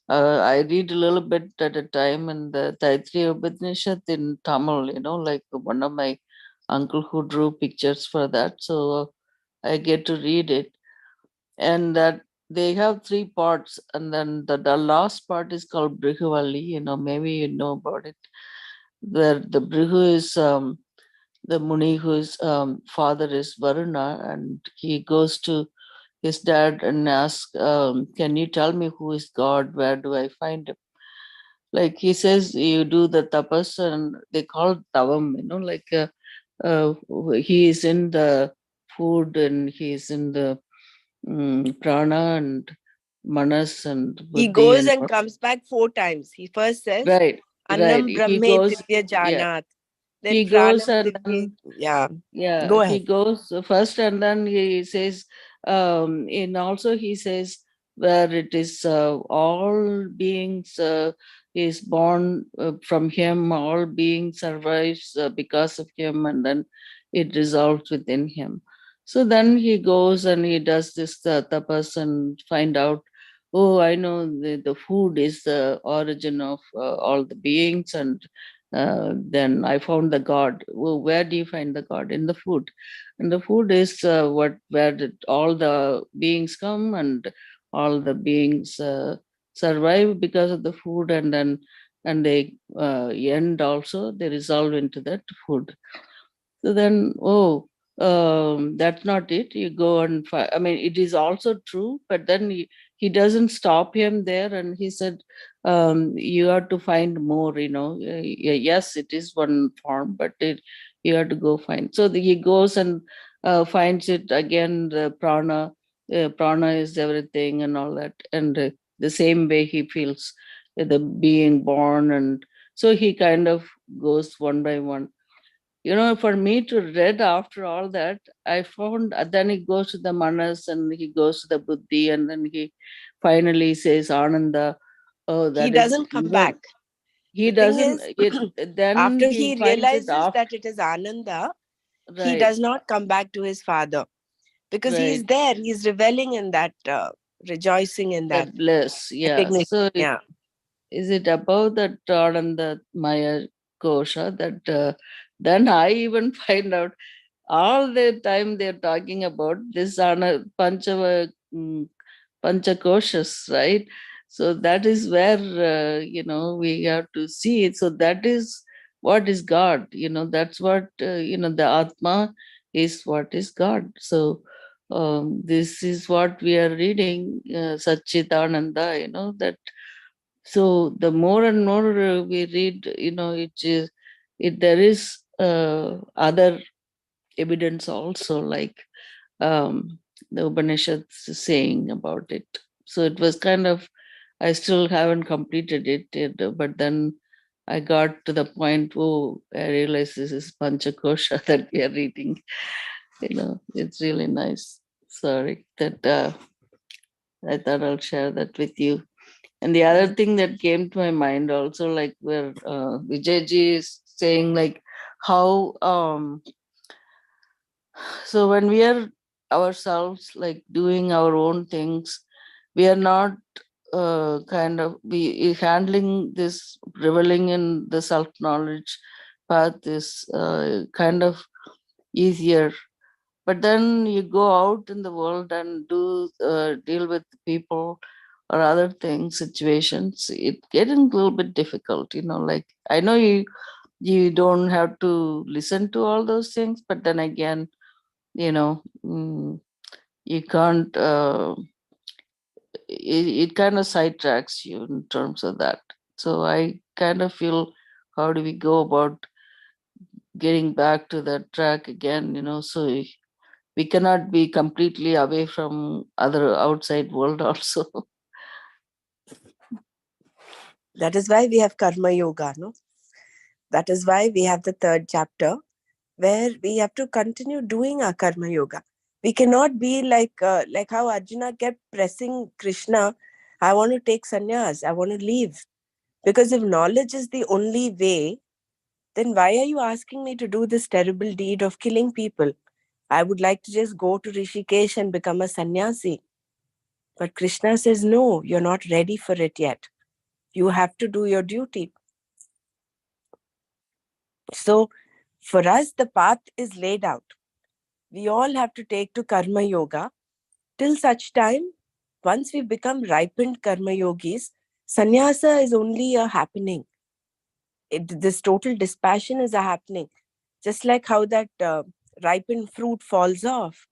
I read a little bit at a time in the Taittiriya Upanishad in Tamil, like one of my uncle who drew pictures for that. So I get to read it. And that they have 3 parts. And then the last part is called Brihuvalli, maybe you know about it. Where the Brihu is the Muni whose father is Varuna, and he goes to his dad and asks, can you tell me who is God? Where do I find him? Like he says, you do the tapas, and they call it tavam, like uh, he is in the food, and he is in the prana, and Manas and He Buddhi goes and and comes back 4 times. He first says, right, right. Annam He Brahme goes, Divya yeah, Janat. Then he goes Pranam and Divya. then Yeah. yeah, Go he ahead. goes first and then he says, and also he says where it is all beings is born from him, all beings survives because of him, and then it dissolves within him. So then he goes and he does this tapas and find out, oh, I know the food is the origin of all the beings, and then I found the God. Well, where do you find the God? In the food. And the food is where all the beings come, and all the beings survive because of the food, and then and they end also, they resolve into that food. So then, oh, that's not it. You go and I mean, it is also true, but then he doesn't stop him there. And he said, you have to find more, yes, it is one form, but you have to go find. So he goes and finds it again, the prana is everything and all that. And the same way he feels the being born. And so he kind of goes one by one. For me to read after all that, I found then he goes to the Manas and he goes to the Buddhi, and then he finally says Ananda. Oh, He that is doesn't come even back. he The thing doesn't. is, Then after he he finds it realizes after, that it is Ananda, he right, does not come back to his father because he is right, there. He is reveling in that, rejoicing in that that bliss. Yeah. recognition. So Yeah. is it above that Ananda Maya Kosha that then I even find out all the time they're talking about this Panchakoshas, right? So that is where, we have to see it. So that is what is God, that's what, the Atma is what is God. So this is what we are reading, Satchitananda, that. So the more and more we read, there is other evidence also, like the Upanishads saying about it. So it was kind of, I still haven't completed it, but then I got to the point, oh, I realized this is Panchakosha that we are reading. It's really nice. Sorry that I thought I'll share that with you. And the other thing that came to my mind also, like where Vijayji is saying, like how so when we are ourselves like doing our own things, we are not kind of we handling this reveling in the self knowledge path is kind of easier. But then you go out in the world and deal with people or other things, situations, it getting a little bit difficult, like I know you don't have to listen to all those things, but then again, you can't it kind of sidetracks you in terms of that. So I kind of feel, how do we go about getting back to that track again, so we cannot be completely away from other outside world also. That is why we have Karma Yoga, no? That is why we have the 3rd chapter where we have to continue doing our Karma Yoga. We cannot be like how Arjuna kept pressing Krishna, I want to take sannyas, I want to leave. Because if knowledge is the only way, then why are you asking me to do this terrible deed of killing people? I would like to just go to Rishikesh and become a sannyasi. But Krishna says, no, you're not ready for it yet. You have to do your duty. So for us, the path is laid out. We all have to take to Karma Yoga till such time, once we become ripened Karma Yogis, sannyasa is only a happening. This total dispassion is a happening. Just like how that ripened fruit falls off.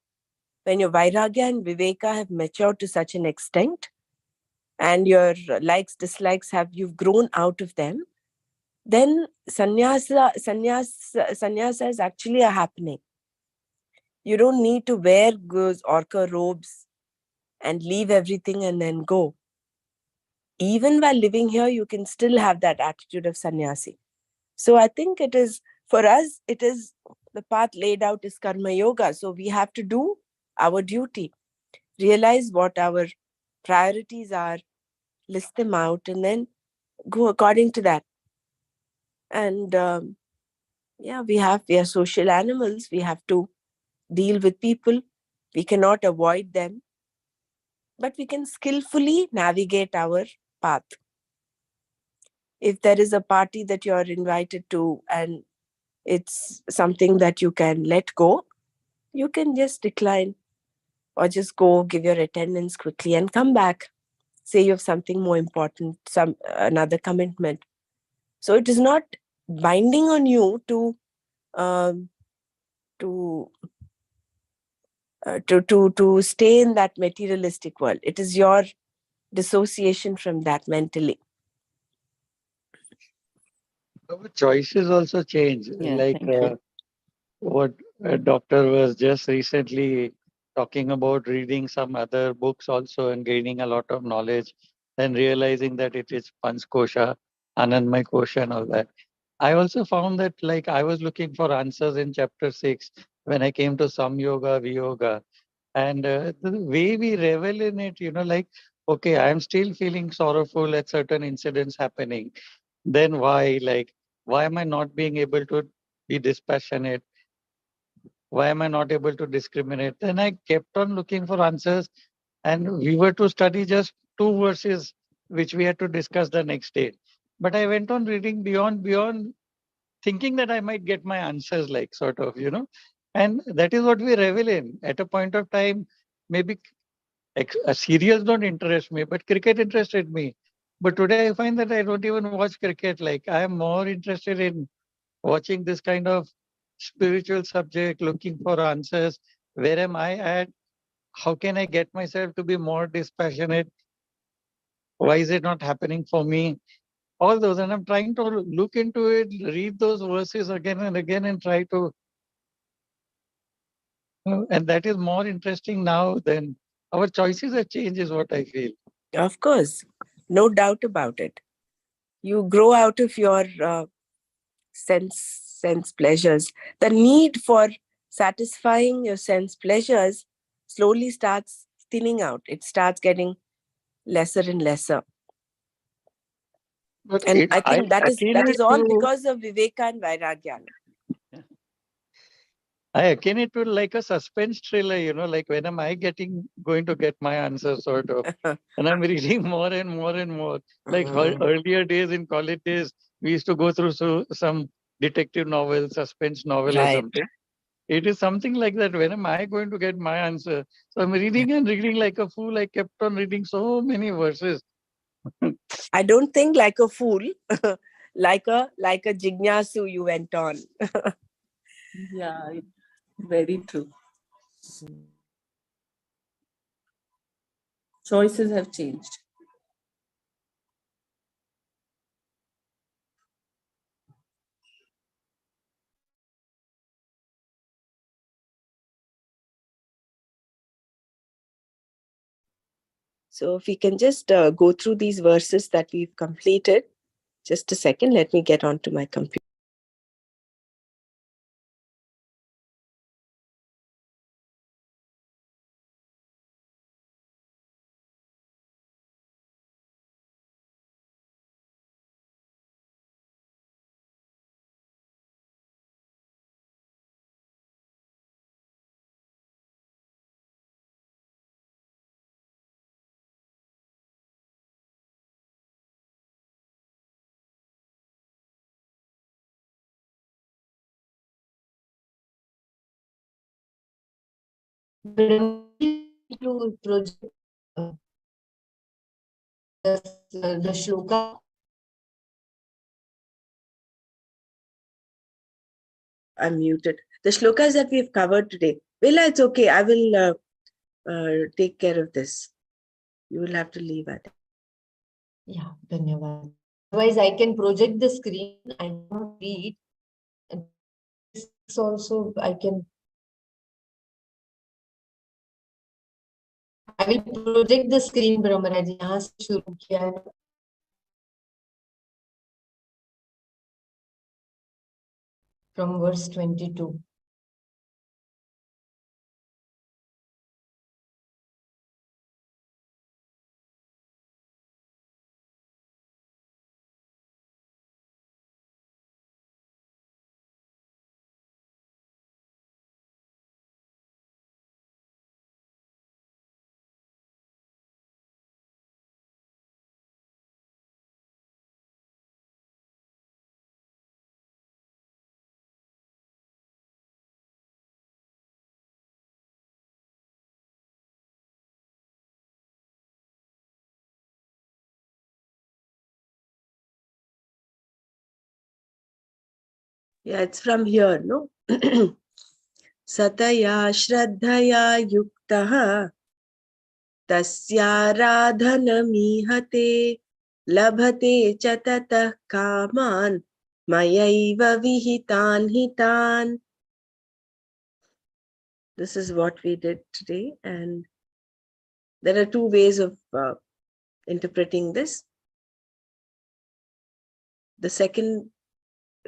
When your Vairagya and Viveka have matured to such an extent, and your likes, dislikes you've grown out of them, then sannyasa is actually a happening. You don't need to wear those orca robes and leave everything and then go. Even while living here, you can still have that attitude of sannyasi. So I think it is, for us, it is the path laid out is karma yoga. So we have to do our duty, realize what our priorities are, list them out, and then go according to that. And yeah, we are social animals. We have to deal with people. We cannot avoid them, but we can skillfully navigate our path. If there is a party that you're invited to and it's something that you can let go, you can just decline or just go give your attendance quickly and come back. Say you have something more important, some another commitment. So it is not binding on you um, to to stay in that materialistic world. It is your dissociation from that mentally. Our choices also change. Yeah, Like thank you. what a doctor was just recently talking about, reading some other books also and gaining a lot of knowledge, then realizing that it is Panchkosha, Anandmay Kosha and all that. I also found that like I was looking for answers in chapter 6 when I came to Samyoga, Viyoga. And the way we revel in it, like, okay, I'm still feeling sorrowful at certain incidents happening. Then why? Like, why am I not being able to be dispassionate? Why am I not able to discriminate? Then I kept on looking for answers, and we were to study just two verses, which we had to discuss the next day. But I went on reading beyond, thinking that I might get my answers, like and that is what we revel in. At a point of time, maybe serials don't interest me, but cricket interested me. But today I find that I don't even watch cricket. Like I am more interested in watching this kind of spiritual subject, looking for answers. Where am I at? How can I get myself to be more dispassionate? Why is it not happening for me? All those, and I'm trying to look into it, read those verses again and again, and try to. And that is more interesting now than our choices have changed, is what I feel. Of course, no doubt about it. You grow out of your sense pleasures. The need for satisfying your sense pleasures slowly starts thinning out. It starts getting lesser and lesser. But And I I think that akin it is all to because of Viveka and Vairagya. I akin it to like a suspense thriller, like when am I going to get my answer, sort of. And I'm reading more and more and more. Like earlier days in college days, we used to go through some detective novel, suspense novel or Right. something. It is something like that. When am I going to get my answer? So I'm reading and reading like a fool. I kept on reading so many verses. I don't think like a fool, like a jignasu you went on. Yeah, very true. Choices have changed. So if we can just go through these verses that we've completed. Just a second, let me get onto my computer. To project the shloka. I'm muted. The shlokas that we've covered today. Vela, it's okay. I will take care of this. You will have to leave it. Yeah, dhanyavad. Otherwise, I can project the screen. I cannot read. This also I can. I will project the screen, Brahmaraj. यहाँ से शुरू किया है ना? From verse 22. Yeah, it's from here, no? Sataya Shraddhaya Yuktaha Tasyaradhanamihate Labhate Chatata Kaman Mayaiva Vihitan Hitan. This is what we did today, and there are two ways of interpreting this. The second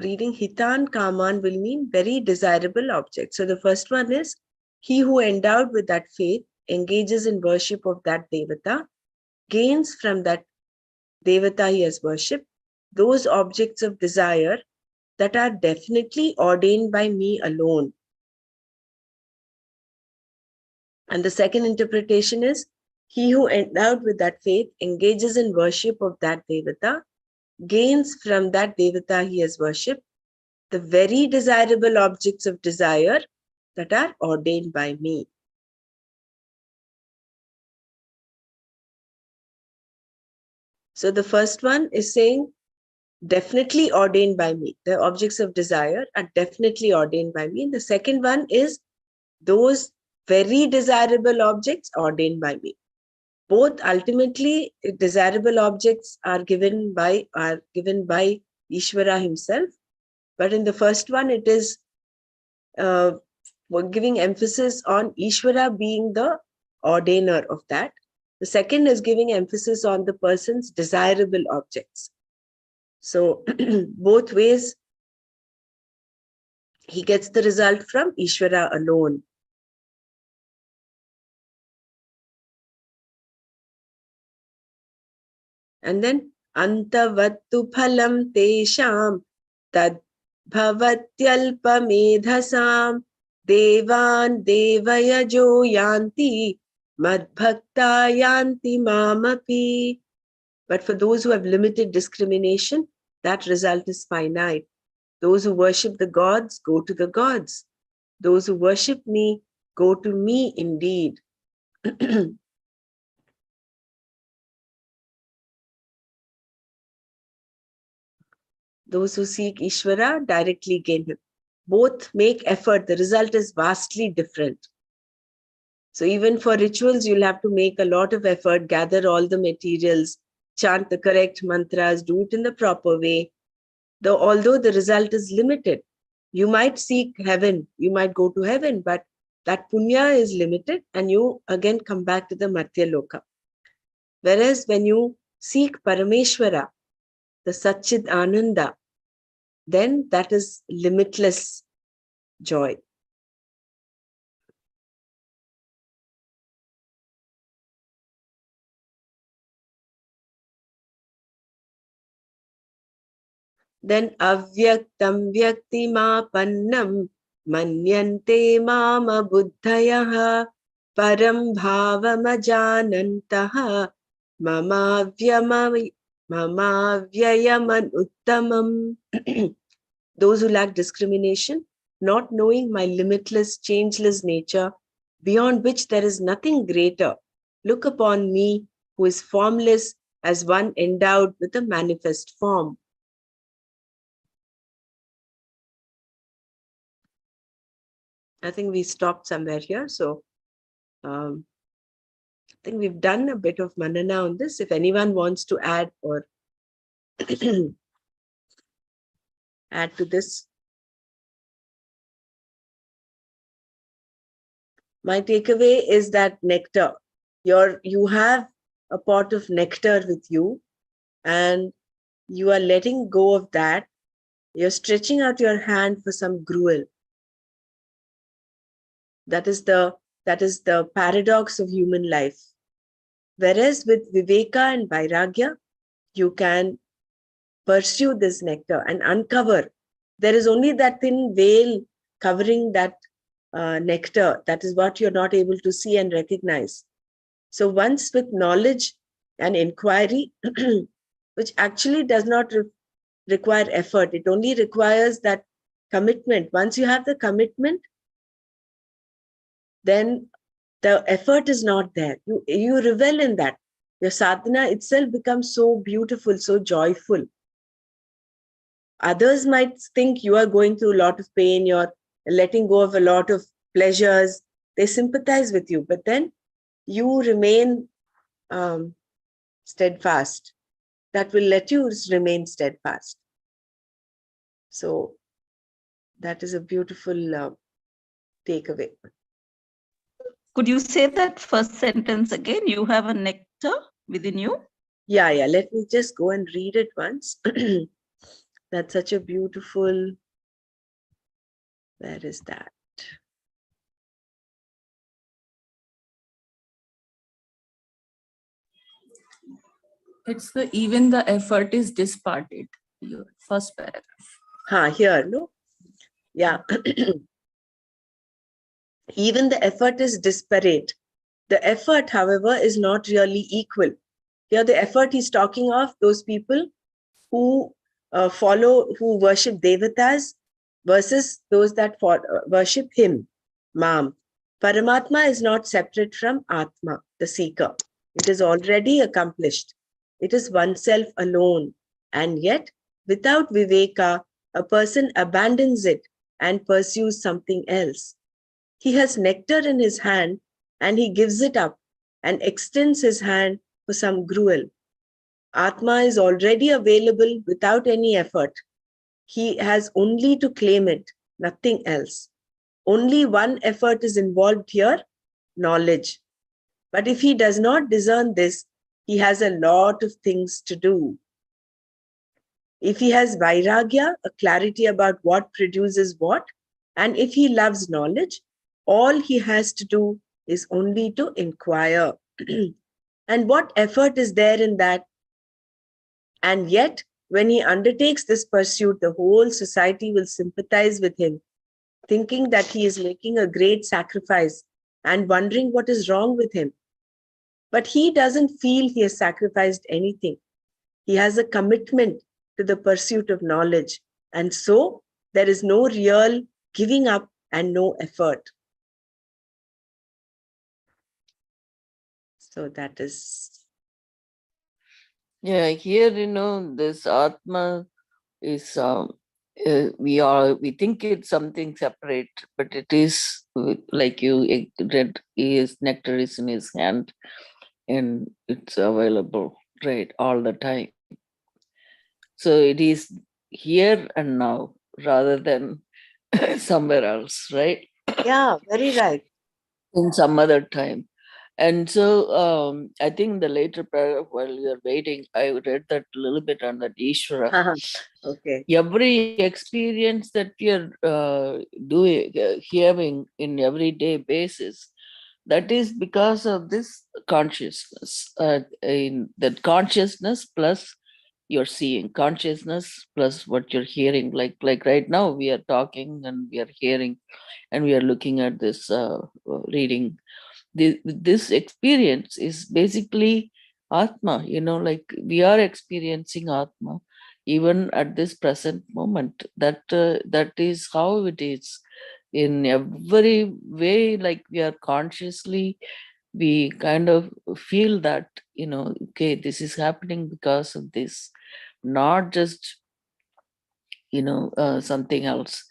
reading, Hitan Kaman, will mean very desirable object. So the first one is, he who endowed with that faith engages in worship of that Devata, gains from that Devata he has worshipped those objects of desire that are definitely ordained by me alone. And the second interpretation is, he who endowed with that faith engages in worship of that Devata, gains from that Devata he has worshipped the very desirable objects of desire that are ordained by me. So the first one is saying, definitely ordained by me. The objects of desire are definitely ordained by me. The second one is, those very desirable objects ordained by me. Both ultimately desirable objects are given by Ishvara himself. But in the first one, it is we're giving emphasis on Ishvara being the ordainer of that. The second is giving emphasis on the person's desirable objects. So both ways, he gets the result from Ishvara alone. And then antavattu phalam tesham tad bhavatyalpamedhasam devan devayajo yanti madbhakta yanti mamapi. But for those who have limited discrimination, that result is finite. Those who worship the gods go to the gods. Those who worship me go to me indeed. Those who seek Ishvara directly gain him. Both make effort. The result is vastly different. So even for rituals, you'll have to make a lot of effort, gather all the materials, chant the correct mantras, do it in the proper way. Although the result is limited, you might seek heaven, you might go to heaven, but that punya is limited and you again come back to the Martya Loka. Whereas when you seek Parameshwara, the Satchid Ananda, then that is limitless joy. Then avyaktam vyaktimapannam manyante mama buddhayaha param bhavamajanantaha mamavyayaman uttamam. Those who lack discrimination, not knowing my limitless, changeless nature, beyond which there is nothing greater, look upon me who is formless as one endowed with a manifest form. I think we stopped somewhere here. So I think we've done a bit of Manana on this. If anyone wants to add or add to this. My takeaway is that nectar, You have a pot of nectar with you, and you are letting go of that. You're stretching out your hand for some gruel. That is the paradox of human life. Whereas with Viveka and Vairagya, you can pursue this nectar and uncover. There is only that thin veil covering that nectar. That is what you're not able to see and recognize. So once with knowledge and inquiry, which actually does not require effort, it only requires that commitment. Once you have the commitment, then the effort is not there. You revel in that. Your sadhana itself becomes so beautiful, so joyful. Others might think you are going through a lot of pain, you're letting go of a lot of pleasures. They sympathize with you, but then you remain steadfast. That will let you remain steadfast. So that is a beautiful takeaway. Could you say that first sentence again? You have a nectar within you? Yeah. Let me just go and read it once. That's such a beautiful. Where is that? It's even the effort is disparted. Your first paragraph. Here, no? Yeah. Even the effort is disparate. The effort, however, is not really equal. Here, the effort he's talking of, those people who who worship devatas versus those that worship him, Mam. Paramatma is not separate from Atma, the seeker. It is already accomplished. It is oneself alone. And yet, without Viveka, a person abandons it and pursues something else. He has nectar in his hand and he gives it up and extends his hand for some gruel. Atma is already available without any effort. He has only to claim it, nothing else. Only one effort is involved here, knowledge. But if he does not discern this, he has a lot of things to do. If he has vairagya, a clarity about what produces what, and if he loves knowledge, all he has to do is only to inquire. And what effort is there in that? And yet, when he undertakes this pursuit, the whole society will sympathize with him, thinking that he is making a great sacrifice and wondering what is wrong with him. But he doesn't feel he has sacrificed anything. He has a commitment to the pursuit of knowledge. And so there is no real giving up and no effort. So that is. Yeah, here, this Atma is, we think it's something separate, but it is, like you read, his nectar is in his hand and it's available, right, all the time. So it is here and now rather than somewhere else, right? Yeah, very right. In some other time. And so I think the later paragraph, while you're waiting, I read that a little bit on that Ishvara. Okay. Every experience that we are having in everyday basis, that is because of this consciousness. In that consciousness plus you're seeing, consciousness plus what you're hearing. Like right now, we are talking and we are hearing, and we are looking at this reading. This experience is basically Atma, like we are experiencing Atma even at this present moment. That is how it is in every way. Like we are consciously, we kind of feel that, okay, this is happening because of this, not just, something else.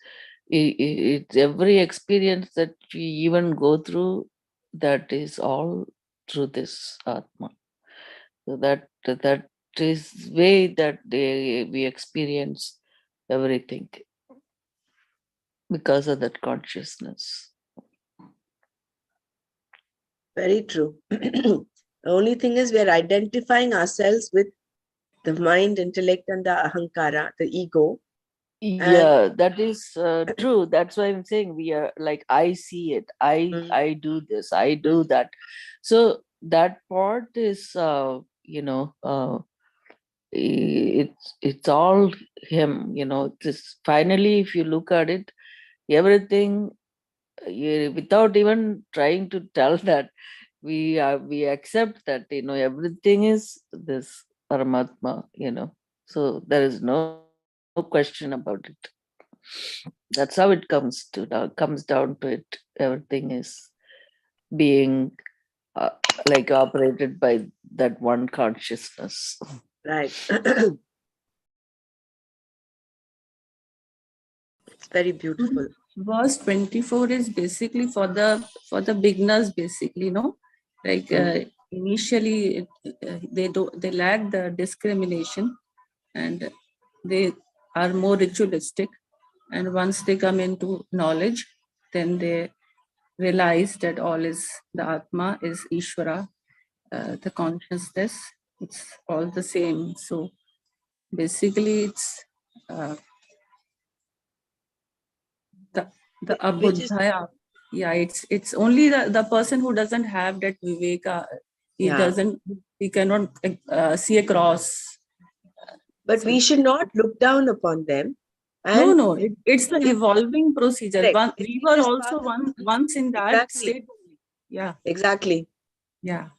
It's every experience that we even go through, that is all through this Atma. So that is way that we experience everything because of that consciousness. Very true. The only thing is we are identifying ourselves with the mind, intellect, and the ahankara, the ego. Yeah, that is true. That's why I'm saying we are like, I see it, I do this, I do that. So that part is it's all him, this finally, if you look at it, everything, without even trying to tell that, we accept that everything is this Paramatma, so there is no question about it. That's how it comes down to it. Everything is being like operated by that one consciousness. Right. It's very beautiful. Verse 24 is basically for the beginners, basically, like initially they lack the discrimination and they are more ritualistic, and once they come into knowledge, then they realize that all is the Atma, is Ishvara, the consciousness, it's all the same. So basically it's the abudhaya. Yeah, it's only the person who doesn't have that viveka, he cannot see across. But we should not look down upon them. And No, it's the evolving procedure. We were also once in that state. Yeah. Exactly. Yeah.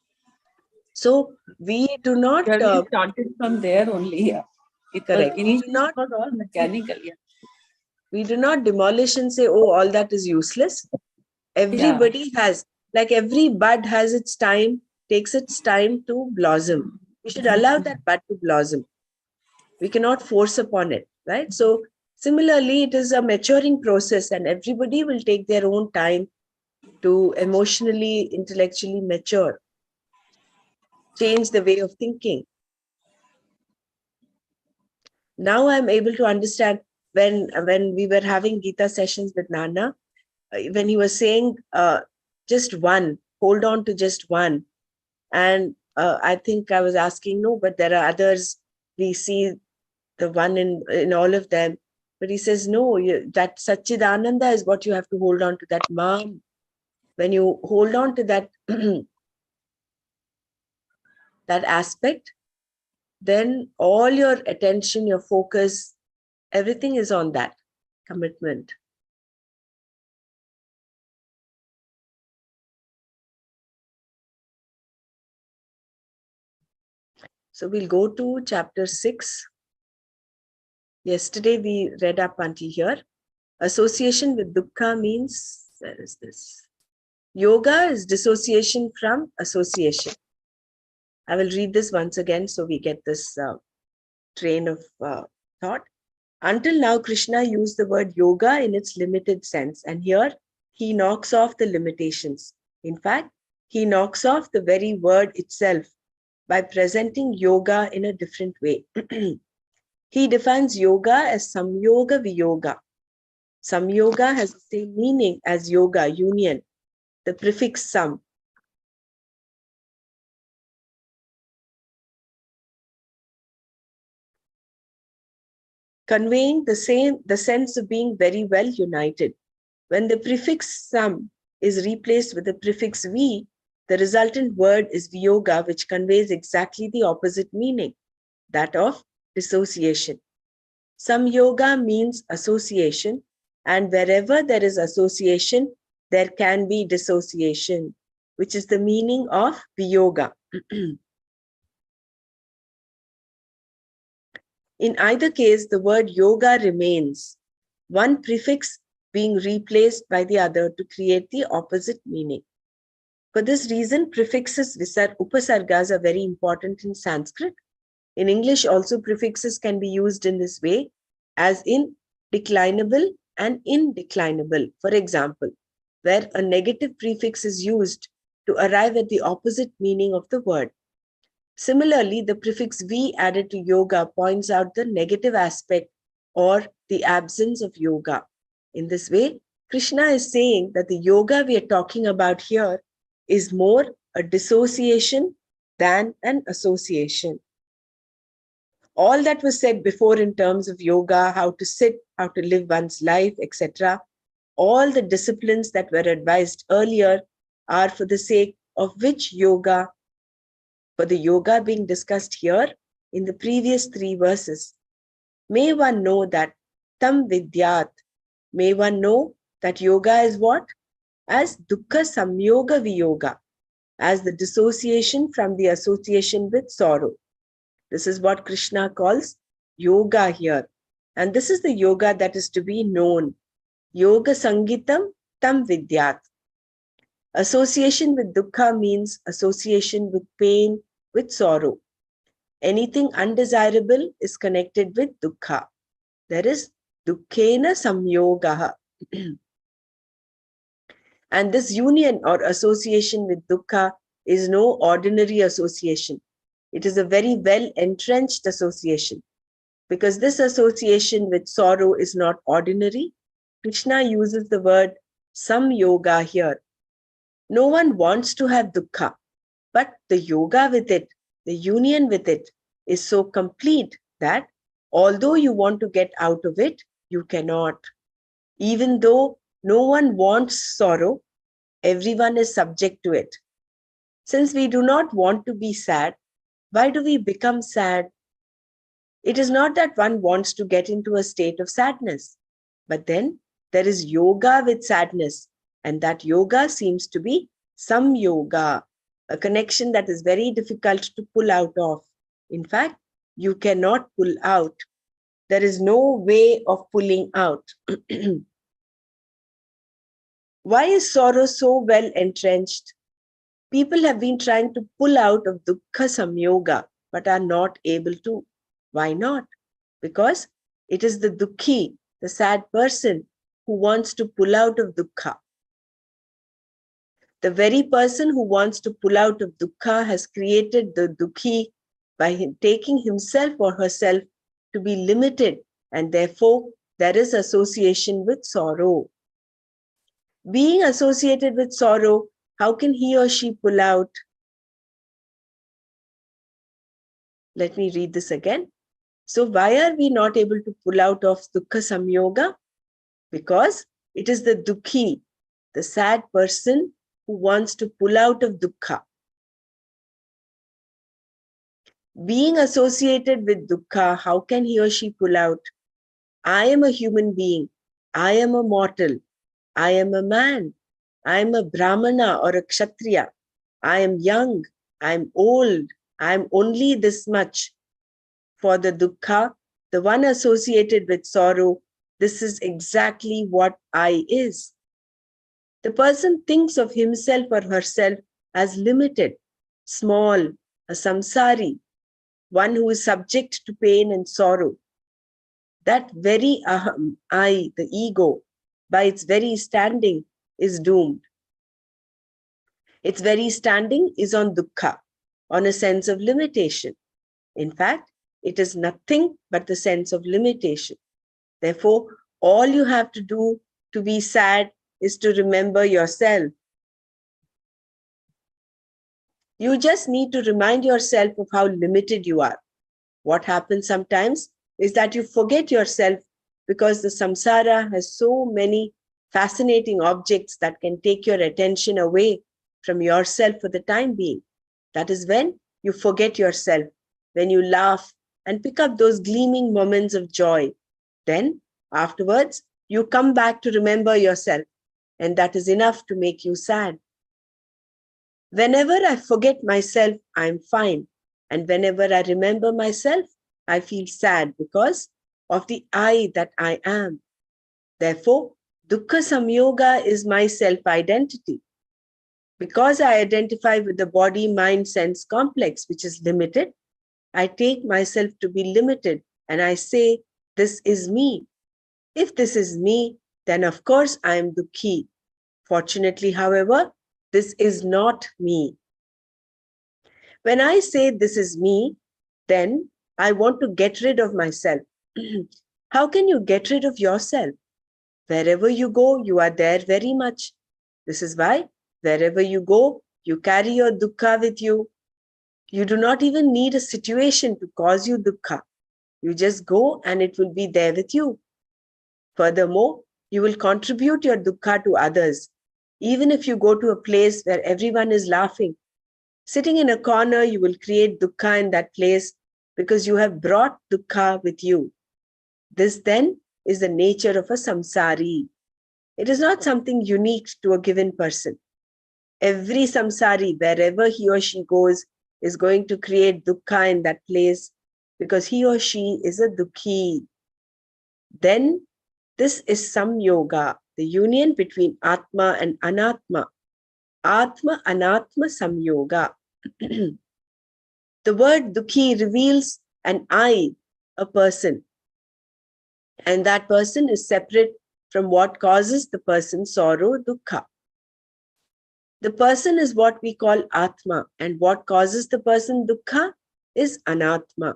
So we do not started from there only. Yeah. Correct. It was all mechanical. Yeah. We do not demolish and say, oh, all that is useless. Everybody has, like every bud has its time, takes its time to blossom. We should allow that bud to blossom. We cannot force upon it, right? So similarly, it is a maturing process, and everybody will take their own time to emotionally, intellectually mature, change the way of thinking. Now I'm able to understand when we were having Gita sessions with Nana, when he was saying just one, hold on to just one. And I think I was asking, no, but there are others. We see the one in all of them. But he says, no, that Satchidananda is what you have to hold on to, that Mom. When you hold on to that, that aspect, then all your attention, your focus, everything is on that commitment. So we'll go to chapter 6. Yesterday we read up until here. Association with dukkha means, where is this? Yoga is dissociation from association. I will read this once again so we get this train of thought. Until now, Krishna used the word yoga in its limited sense, and here he knocks off the limitations. In fact, he knocks off the very word itself by presenting yoga in a different way. He defines yoga as samyoga viyoga. Samyoga has the same meaning as yoga, union, the prefix sam. Conveying the sense of being very well united. When the prefix sam is replaced with the prefix vi, the resultant word is viyoga, which conveys exactly the opposite meaning, that of dissociation. Samyoga means association, and wherever there is association, there can be dissociation, which is the meaning of viyoga. In either case, the word yoga remains, one prefix being replaced by the other to create the opposite meaning. For this reason, prefixes, upasargas, are very important in Sanskrit. In English, also prefixes can be used in this way, as in declinable and indeclinable. For example, where a negative prefix is used to arrive at the opposite meaning of the word. Similarly, the prefix vi added to yoga points out the negative aspect or the absence of yoga. In this way, Krishna is saying that the yoga we are talking about here is more a dissociation than an association. All that was said before in terms of yoga, how to sit, how to live one's life, etc., all the disciplines that were advised earlier are for the sake of which yoga? For the yoga being discussed here in the previous 3 verses. May one know that tam vidyat. May one know that yoga is what? As dukkha samyoga viyoga, as the dissociation from the association with sorrow. This is what Krishna calls yoga here. And this is the yoga that is to be known. Yoga sangitam tam vidyat. Association with dukkha means association with pain, with sorrow. Anything undesirable is connected with dukkha. There is dukkhena samyogaha. And this union or association with dukkha is no ordinary association. It is a very well entrenched association. Because this association with sorrow is not ordinary, Krishna uses the word samyoga here. No one wants to have dukkha, but the yoga with it, the union with it, is so complete that although you want to get out of it, you cannot. Even though no one wants sorrow, everyone is subject to it. Since we do not want to be sad, why do we become sad? It is not that one wants to get into a state of sadness, but then there is yoga with sadness, and that yoga seems to be samyoga, a connection that is very difficult to pull out of. In fact, you cannot pull out. There is no way of pulling out. Why is sorrow so well entrenched? People have been trying to pull out of dukkha samyoga, but are not able to. Why not? Because it is the dukkhi, the sad person, who wants to pull out of dukkha. The very person who wants to pull out of dukkha has created the dukkhi by taking himself or herself to be limited, and therefore there is association with sorrow. Being associated with sorrow, how can he or she pull out? Let me read this again. So why are we not able to pull out of dukkha samyoga? Because it is the dukkhi, the sad person, who wants to pull out of dukkha. Being associated with dukkha, how can he or she pull out? I am a human being. I am a mortal. I am a man. I am a brahmana or a kshatriya. I am young. I am old. I am only this much. For the dukkha, the one associated with sorrow, this is exactly what I is. The person thinks of himself or herself as limited, small, a samsari, one who is subject to pain and sorrow. That very aham, I, the ego, by its very standing, is doomed. Its very standing is on dukkha, on a sense of limitation. In fact, it is nothing but the sense of limitation. Therefore, all you have to do to be sad is to remember yourself. You just need to remind yourself of how limited you are. What happens sometimes is that you forget yourself because the samsara has so many fascinating objects that can take your attention away from yourself for the time being. That is when you forget yourself, when you laugh and pick up those gleaming moments of joy. Then, afterwards, you come back to remember yourself, and that is enough to make you sad. Whenever I forget myself, I'm fine. And whenever I remember myself, I feel sad because of the I that I am. Therefore, dukkha samyoga is my self-identity. Because I identify with the body, mind, sense complex, which is limited, I take myself to be limited and I say, this is me. If this is me, then of course I am dukkhi. Fortunately, however, this is not me. When I say this is me, then I want to get rid of myself. How can you get rid of yourself? Wherever you go, you are there very much. This is why wherever you go, You carry your dukkha with you. You do not even need a situation to cause you dukkha. You just go and it will be there with you. Furthermore, you will contribute your dukkha to others. Even if you go to a place where everyone is laughing, sitting in a corner, you will create dukkha in that place because you have brought dukkha with you. This then is the nature of a samsari. It is not something unique to a given person. Every samsari, wherever he or she goes, is going to create dukkha in that place because he or she is a dukkhi. Then this is samyoga, the union between Atma and Anatma. Atma Anatma Samyoga. The word dukkhi reveals an I, a person, and that person is separate from what causes the person sorrow, dukkha. The person is what we call Atma, and what causes the person dukkha is Anatma.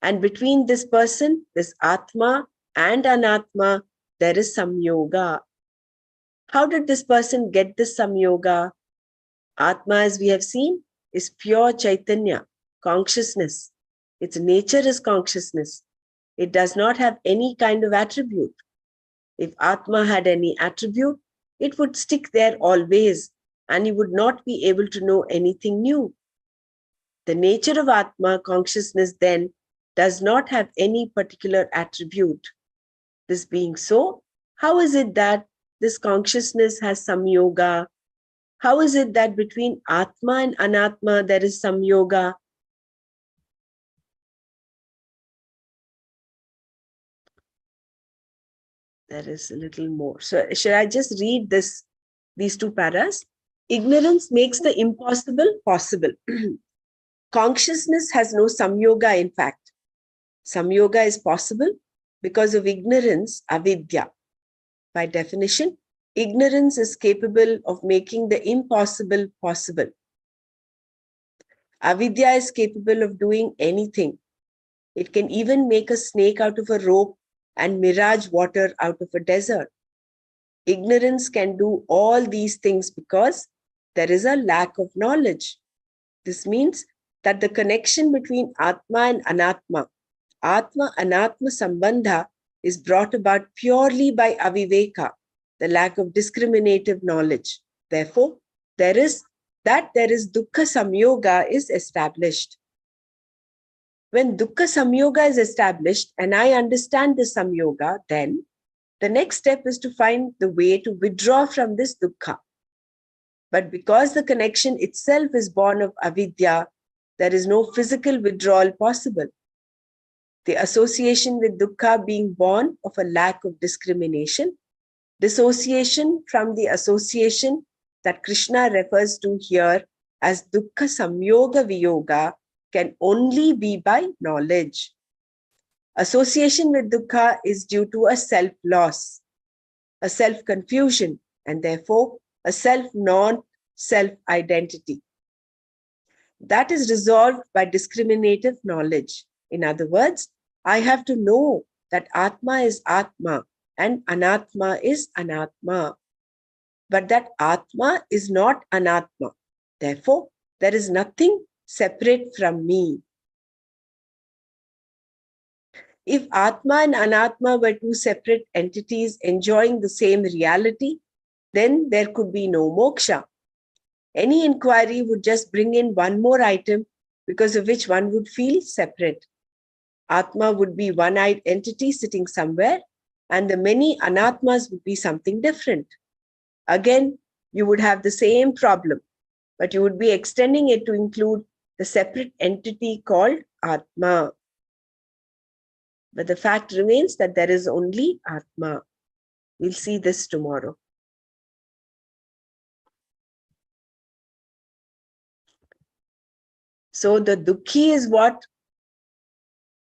And between this person, this Atma and Anatma, there is samyoga. How did this person get this samyoga? Atma, as we have seen, is pure Chaitanya, consciousness. Its nature is consciousness. It does not have any kind of attribute. If Atma had any attribute, it would stick there always, and you would not be able to know anything new. The nature of Atma, consciousness, then, does not have any particular attribute. This being so, how is it that this consciousness has samyoga? How is it that between Atma and Anatma there is samyoga? There is a little more. So should I just read these two paras? Ignorance makes the impossible possible. Consciousness has no samyoga, in fact. Samyoga is possible because of ignorance, avidya. By definition, ignorance is capable of making the impossible possible. Avidya is capable of doing anything. It can even make a snake out of a rope and mirage water out of a desert. Ignorance can do all these things because there is a lack of knowledge. This means that the connection between Atma and Anatma, Atma-Anatma Sambandha, is brought about purely by aviveka, the lack of discriminative knowledge. Therefore, there is dukkha samyoga is established. When dukkha samyoga is established and I understand the samyoga, then the next step is to find the way to withdraw from this dukkha. But because the connection itself is born of avidya, there is no physical withdrawal possible. The association with dukkha being born of a lack of discrimination, dissociation from the association that Krishna refers to here as dukkha samyoga viyoga can only be by knowledge. Association with dukkha is due to a self-loss, a self-confusion, and therefore a self-non-self-identity. That is resolved by discriminative knowledge. In other words, I have to know that Atma is Atma and Anatma is Anatma. But that Atma is not Anatma. Therefore, there is nothing separate from me. If Atma and Anatma were two separate entities enjoying the same reality, then there could be no moksha. Any inquiry would just bring in one more item because of which one would feel separate. Atma would be one-eyed entity sitting somewhere, and the many Anatmas would be something different. Again, you would have the same problem, but you would be extending it to include the separate entity called Atma. But the fact remains that there is only Atma. We'll see this tomorrow. So the dukkhi is what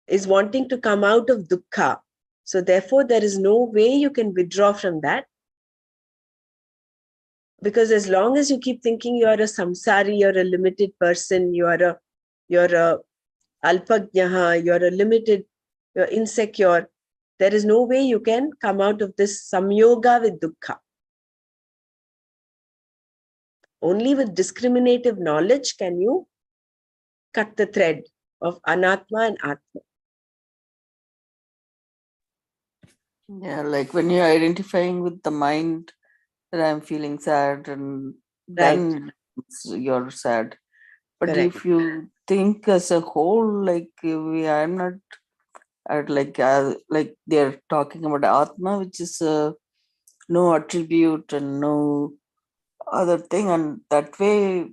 is wanting to come out of dukkha. So therefore, there is no way you can withdraw from that. Because as long as you keep thinking you're a samsari, you're a limited person, you're a alpajnaha, you're a limited, you're insecure, there is no way you can come out of this samyoga with dukkha. Only with discriminative knowledge can you cut the thread of anatma and atma. Yeah, like when you're identifying with the mind that I'm feeling sad, and then you're sad. But Correct. if you think as a whole, like I'm not like they're talking about Atma, which is no attribute and no other thing, and that way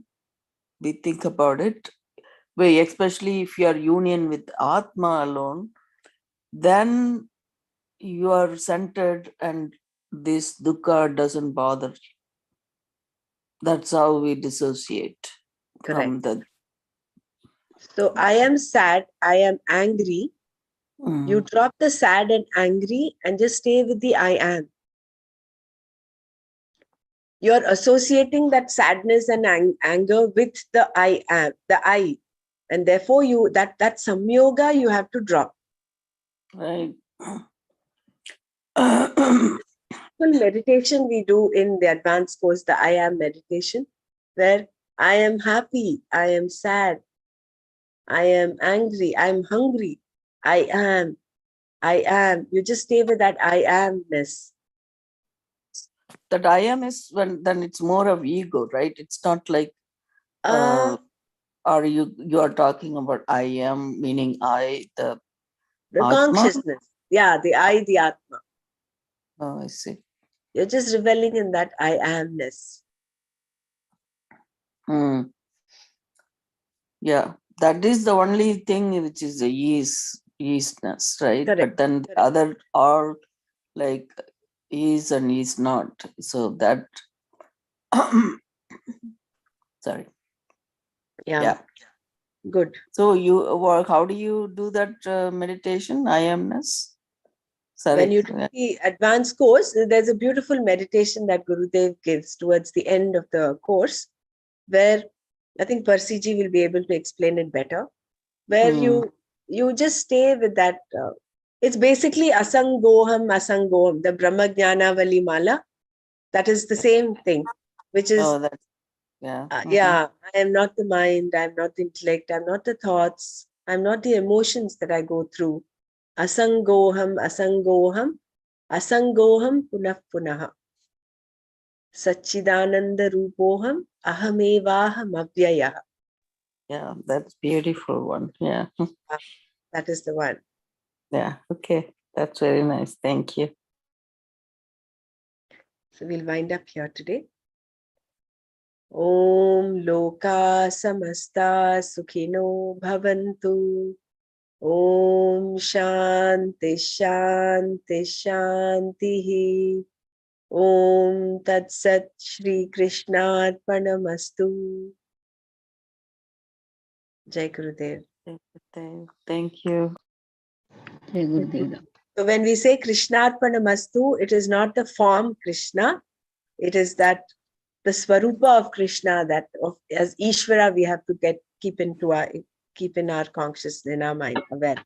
we think about it. Especially if you are union with Atma alone, then you are centered and this dukkha doesn't bother you. That's how we dissociate from the. So I am sad, I am angry. You drop the sad and angry and just stay with the I am. You're associating that sadness and anger with the I am, the I. And therefore you that samyoga you have to drop. Right. Full meditation we do in the advanced course, the I am meditation, where I am happy, I am sad, I am angry, I am hungry, I am. You just stay with that I amness. That I am is then it's more of ego, right? It's not like or you are talking about I am, meaning I, the Atma? Consciousness. Yeah, the I, the Atma. Oh, I see. You're just reveling in that I amness. Yeah, that is the only thing which is the easiness, right? Correct. But then the other are like is and is not. So that sorry. Yeah. Good. So how do you do that meditation? I amness? Sorry. When you do the advanced course, there's a beautiful meditation that Gurudev gives towards the end of the course, where I think Percy ji will be able to explain it better, where you just stay with that. It's basically asangoham, the Brahma Jnana Vali Mala. That is the same thing, which is, I am not the mind, I'm not the intellect, I'm not the thoughts, I'm not the emotions that I go through. Asangoham, punah punaha. Satchidananda Rupoham, ahamevaham avyayah. Yeah, that's beautiful one. Yeah. That is the one. Yeah, okay. That's very nice. Thank you. So we'll wind up here today. Om Loka Samasta Sukhino Bhavantu. Om Shanti Shanti Shanti. Om Tat Sat Shri Krishna Arpanamastu. Jai Gurudev. Thank you. Jai Gurudev. So when we say Krishna Arpanamastu, it is not the form Krishna. It is that the Swarupa of Krishna, that as Ishvara we have to keep in our consciousness, in our mind, aware.